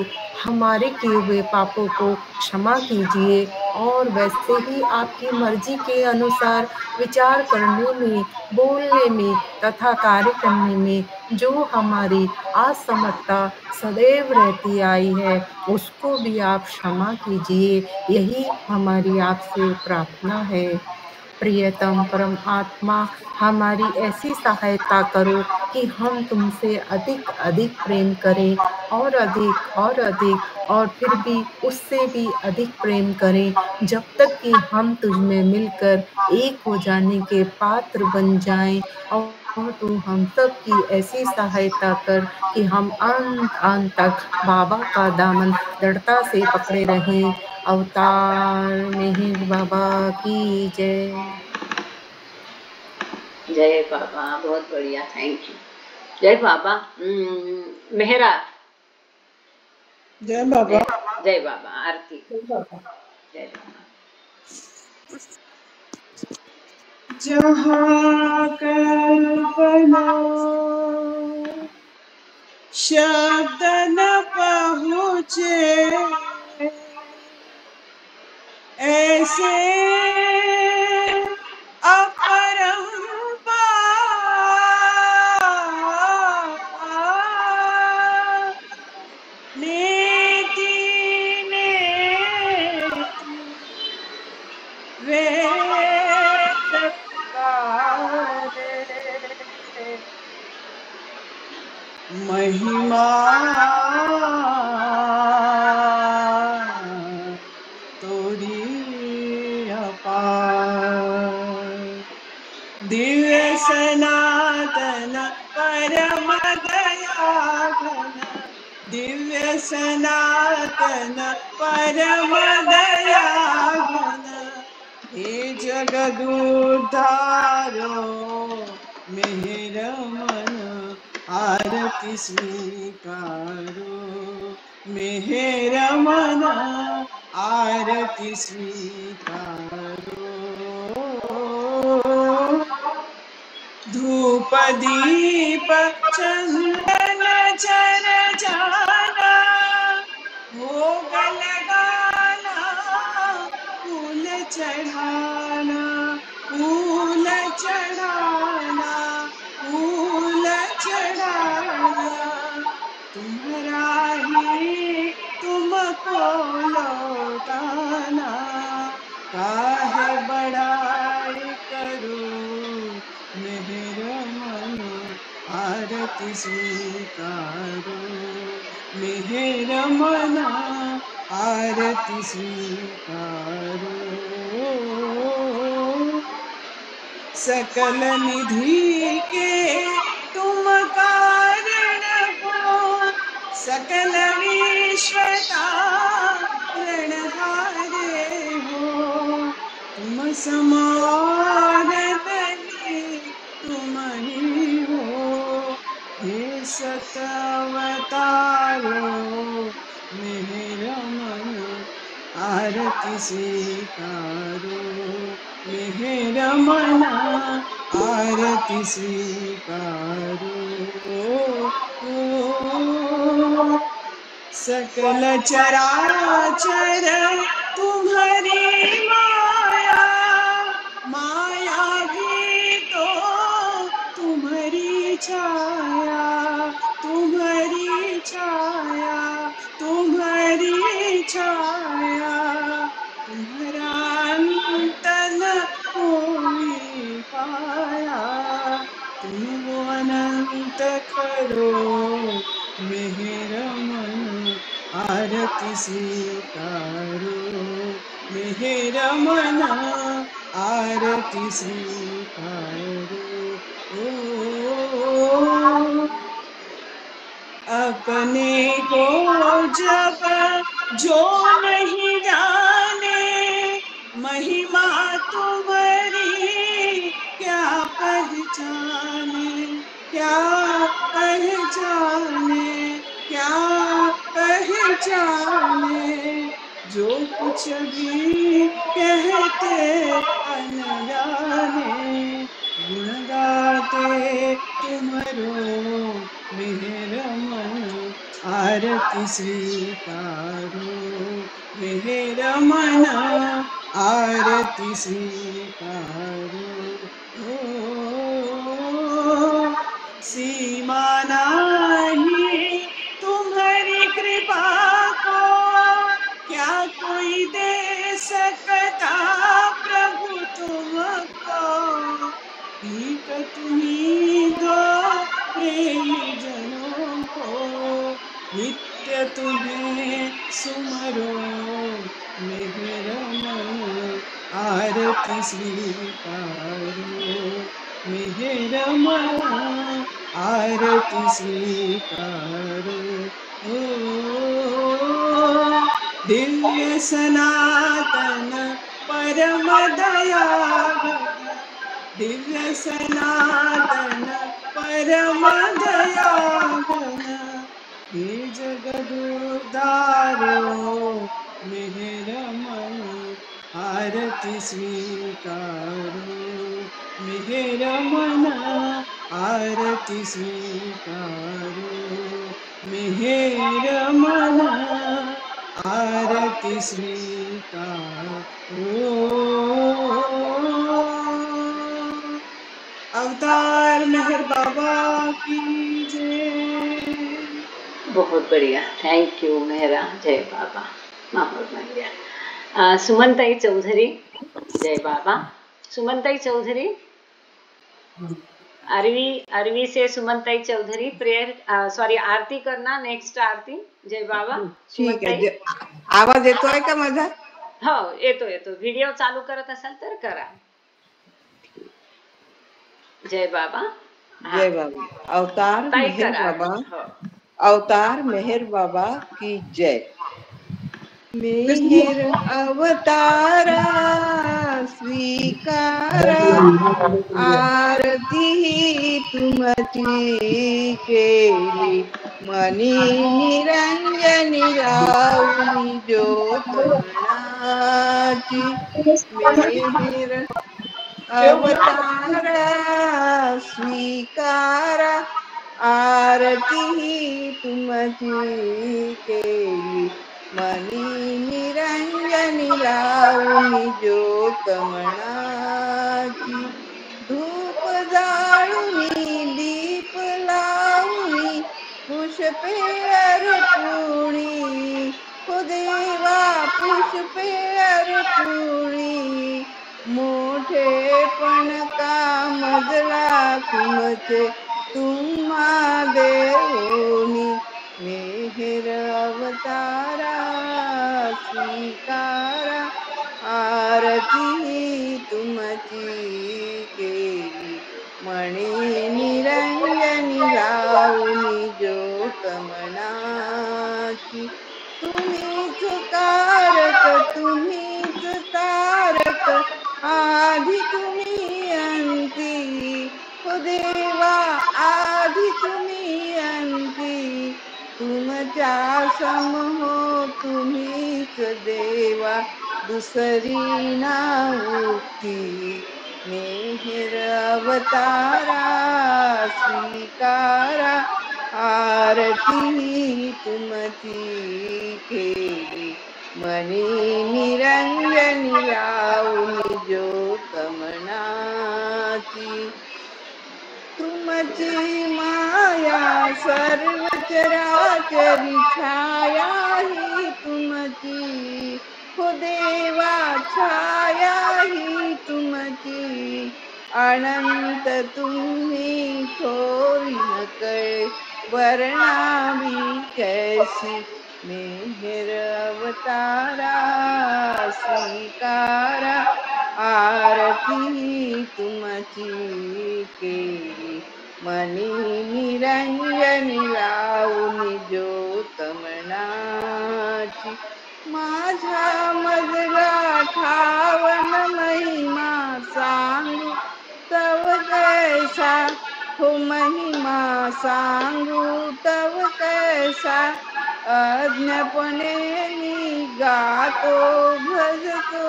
हमारे किए हुए पापों को क्षमा कीजिए और वैसे ही आपकी मर्जी के अनुसार विचार करने में, बोलने में तथा कार्य करने में जो हमारी असमर्थता सदैव रहती आई है, उसको भी आप क्षमा कीजिए। यही हमारी आपसे प्रार्थना है। प्रियतम परम आत्मा, हमारी ऐसी सहायता करो कि हम तुमसे अधिक अधिक प्रेम करें और अधिक और फिर भी उससे भी अधिक प्रेम करें, जब तक कि हम तुझ में मिलकर एक हो जाने के पात्र बन जाएं। और तू हम सब की ऐसी सहायता कर कि हम अंत तक बाबा का दामन दृढ़ता से पकड़े रहें। अवतार मेहर बाबा की जय। जय बाबा, बहुत बढ़िया, थैंक यू। जय बाबा। मेहरा। जय बाबा। जय बाबा। आरती। जय बाबा। जय बाबा। जहाँ कल्पना शब्द न पहुँचे, ऐसे अपरंपार नेति नेति वेद पुकारे, महिमा तोरी अपार। दिव्य सनातन परम दया घन, दिव्य सनातन परम दया घन, हे जगदुद्धारो मेहर मन आरती स्वीकारो, मेहर मन आरती स्वीकारो। धूप दीप चंदन चरजाना, भोग लगाना फूल चढ़ाना, फूल चढ़ाना, फूल चढ़ाना। तुम्हारा ही तुमको लौटाना, काहे बड़ाई करूं मेहर मन आरती स्वीकारो, मेहर मन आरती स्वीकारो। सकल निधि के तुम कारण हो, सकल विश्वता रणहारे हो। तुम समान धनी तुम ही हो, हे सतवतारो मेहर मन आरती स्वीकारो, मेहर मन आरती स्वीकारो। सकल चराचर तुम्हारी माया, माया भी तो तुम्हारी छाया, तुम्हारी छाया, तुम्हारी छाया। तुम्हारा अंत न कोई पाया, तुम वो अनंत करो मेहर मन आरती स्वीकारो, मेहर मन आरती स्वीकारो। अपने को जब जो नहीं जाने, महिमा तुम्हारी क्या क्या पहचाने, क्या पहचाने, क्या पहचाने, जो कुछ भी कहते अनजाने, गुण गाते तुम्हारो मेहर मन, आरती स्वीकारो मेहर मन, आरती स्वीकारो। ओ सीमा नहीं तुम्हारी कृपा को, क्या कोई दे सकता प्रभु तुमको, भीख तुम्ही दो प्रेमी जनों को, नित्य तुम्हें सुमरो मेहर मन, आरती स्वीकारो मेहर मन, आरती स्वीकारो। ओ दिव्य सनातन परम दयाघन, दिव्य सनातन परम दयाघन, हे जगदुद्धारो मेहर मन, आरती स्वीकारो मेहर मन, आरती स्वीकारो मेहर मन, आरती स्वीकारो। अवतार मेहर बाबा की जय। बहुत बढ़िया, थैंक यू मेहरा, जय बाबा। माहौल बन गया। सुमनताई चौधरी, जय बाबा। सुमनताई चौधरी, अरवी से सुमनताई चौधरी प्रेयर, सॉरी आरती करना, नेक्स्ट आरती। जय बाबा। ठीक आहे, आवाज येतोय का माझा? हो येतो येतो, व्हिडिओ चालू करत असाल तर करा। जय बाबा। जय बाबा। अवतार मेहर बाबा, अवतार मेहर बाबा की जय। मेहर अवतारा स्वीकारा, आरती तुमची केली, मनी निरंजनी लावली ज्योत मनाची, मेहर अवतारा स्वीकारा, आरती तुमची केली, मनी निरंजनी लावूनी ज्योत मनाची, धूप जाळूनी दीप लावूनी पुष्पे अर्पुणी, हो देवा पुष्पे अर्पुणी, मोठेपण कामजला तुमचे तुम्हा देऊनी, मेहर अवतारा स्वीकारा, आरती तुमची केली, मणी निरंजनी लावूनी ज्योत मनाची, तुम्हीच कारक तुम्हीच तारक, आधी तुम्ही अंती, हो देवा आधी तुम्ही अंती, तुमच्या समहो तुम्हीच देवा, दुसरी नाऊती, मेहर अवतारा स्वीकारा, आरती तुमची केली, मनी निरंजनी लावूनी ज्योत मनाची, तुमची माया सर्व चराचरी छाया ही तुमची, हो देवा छाया ही तुमची, अनंत तुम्ही थोरी न कळे, वर्णावी कैसी, मेहर अवतारा स्वीकारा, आरती तुमची केली, मनी निरंजनी लावूनी ज्योत मनाची, माझा मजला ठावन महिमा सांगू, तव हो महिमा सांगू तव कैसा, अज्ञापणे निगातो भजतो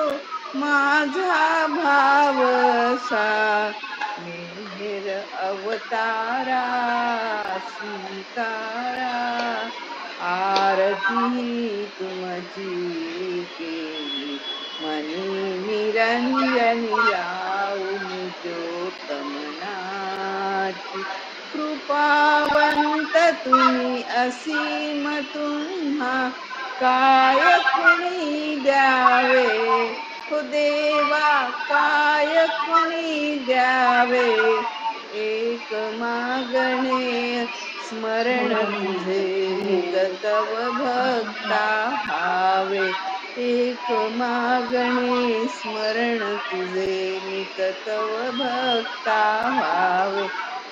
माझा भावसा, मेहेर अवतारा स्वीकारा, आरती तुमची केली मनी निरंजनी लावून ज्योतमनाची, कृपावंत तुम्ही असीम तुम्हा काय कुणी द्यावे, हो देवा काय कुणी द्यावे, एक मागणे स्मरण तुझे नित तव भक्ता भावे, एक मागणे स्मरण तुझे नित तव भक्ता भावे,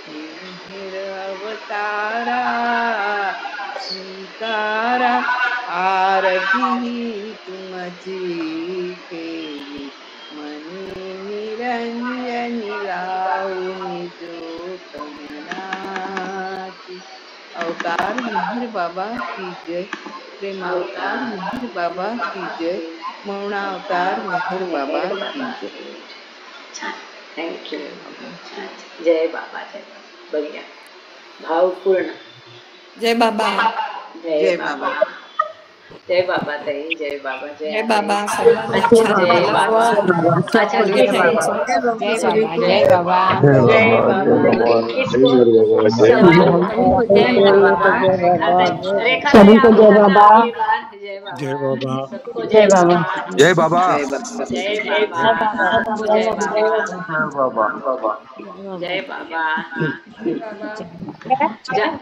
मिहिर अवतारा स्वीकारा, आरती तुमची केली मनी निरंजनी लावून ज्योतमनाची। अवतार मिहिर बाबा की जय, प्रेम अवतार मिहिर बाबा की जय, मौन अवतार मिहिर बाबा की जय। थँक्यू। जय बाबा, जय बाबा, बढ़िया, भावपूर्ण। जय बाबा, जय बाबा, जय बाबा ताई, जय बाबा, जय बाबा। सर्वांना अच्छा, छान जय झालं। बाबा। अच्छा, जय किस बाबा, जय बाबा, जय बाबा, किसको सभी को जय जय बाबा। बाबा। रेखा सभी ताई, को आप जय करना बाबा। अगली बार। जय बाबा, सबको जय बाबा, जय बाबा। जय बाबा, जय बाबा, सबको जय बाबा, जय बाबा।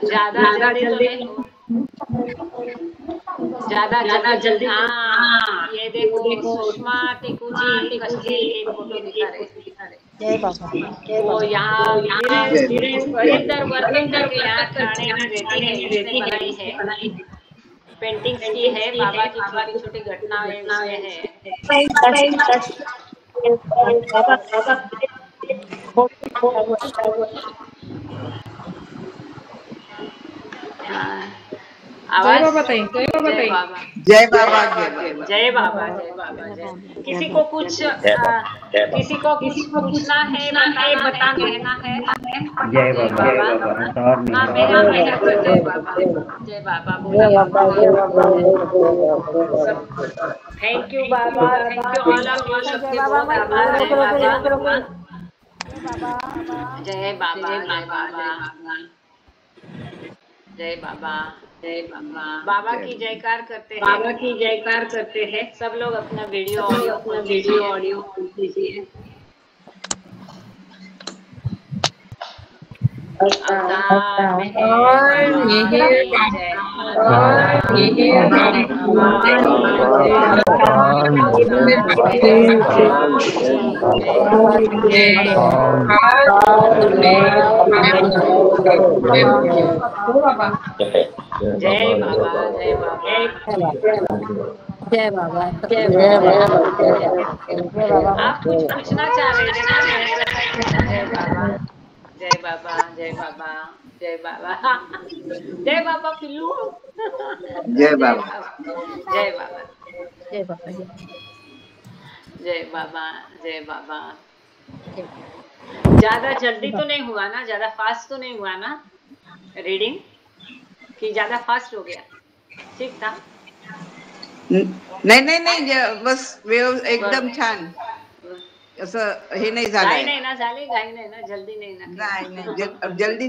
ज्यादा जल्दी तो नहीं हो, ज्यादा जल्दी। हाँ, ये देखो सुषमा टिकू जी कश्मीर की फोटो दिखा रहे। वो यहाँ वीरेंद्र वर्तन करके यहाँ ठाणे में रहती है, उसने बनाई है, पेंटिंग्स की है, बाबा की छोटी छोटी घटनाएं उसमें है। हाँ, आवाज। जय बाबा, जय बाबा, जय बाबा, जय बाबा, जय बाबा, जय बाबा, जय। किसी को कुछ पूछना है, बताना है, कहना है। जय जय बाबा। बाबा। हाँ, मेहर जय बाबा, जय बाबा बोलिए। सब thank you Baba, thank you all of you, सबके बहुत आभार है बाबा। जय बाबा, जय बाबा, जय बाबा, जय बाबा। बाबा की जयकार करते हैं, बाबा की जयकार करते हैं। सब लोग अपना वीडियो ऑडियो खोल दीजिए। अवतार और मिहिर जय बाबा, जय बाबा, जय बाबा, जय बाबा। आप कुछ पूछना चाह रहे थे ना? जय बाबा, जय बाबा, जय बाबा, जय बाबा, जय बाबा पिल्लू। जय बाबा, जय बाबा, जय बाबा, जय बाबा, जय बाबा। ज्यादा जल्दी तो नहीं हुआ ना, ज्यादा फास्ट तो नहीं हुआ ना रीडिंग, कि ज्यादा फास्ट हो गया? ठीक था? नाही, बस एकदम छान, असं हे नाही झालंय। घाई नहीं ना झाली, घाई नहीं ना, जल्दी नहीं ना?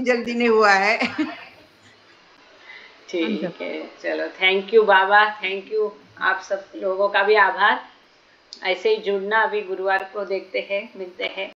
जल्दी नहीं हुआ है। ठीक है, चलो, thank you Baba, thank you. आप सब लोगों का भी आभार। ऐसे ही जुड़ना, अभी गुरुवार को देखते हैं, मिलते हैं।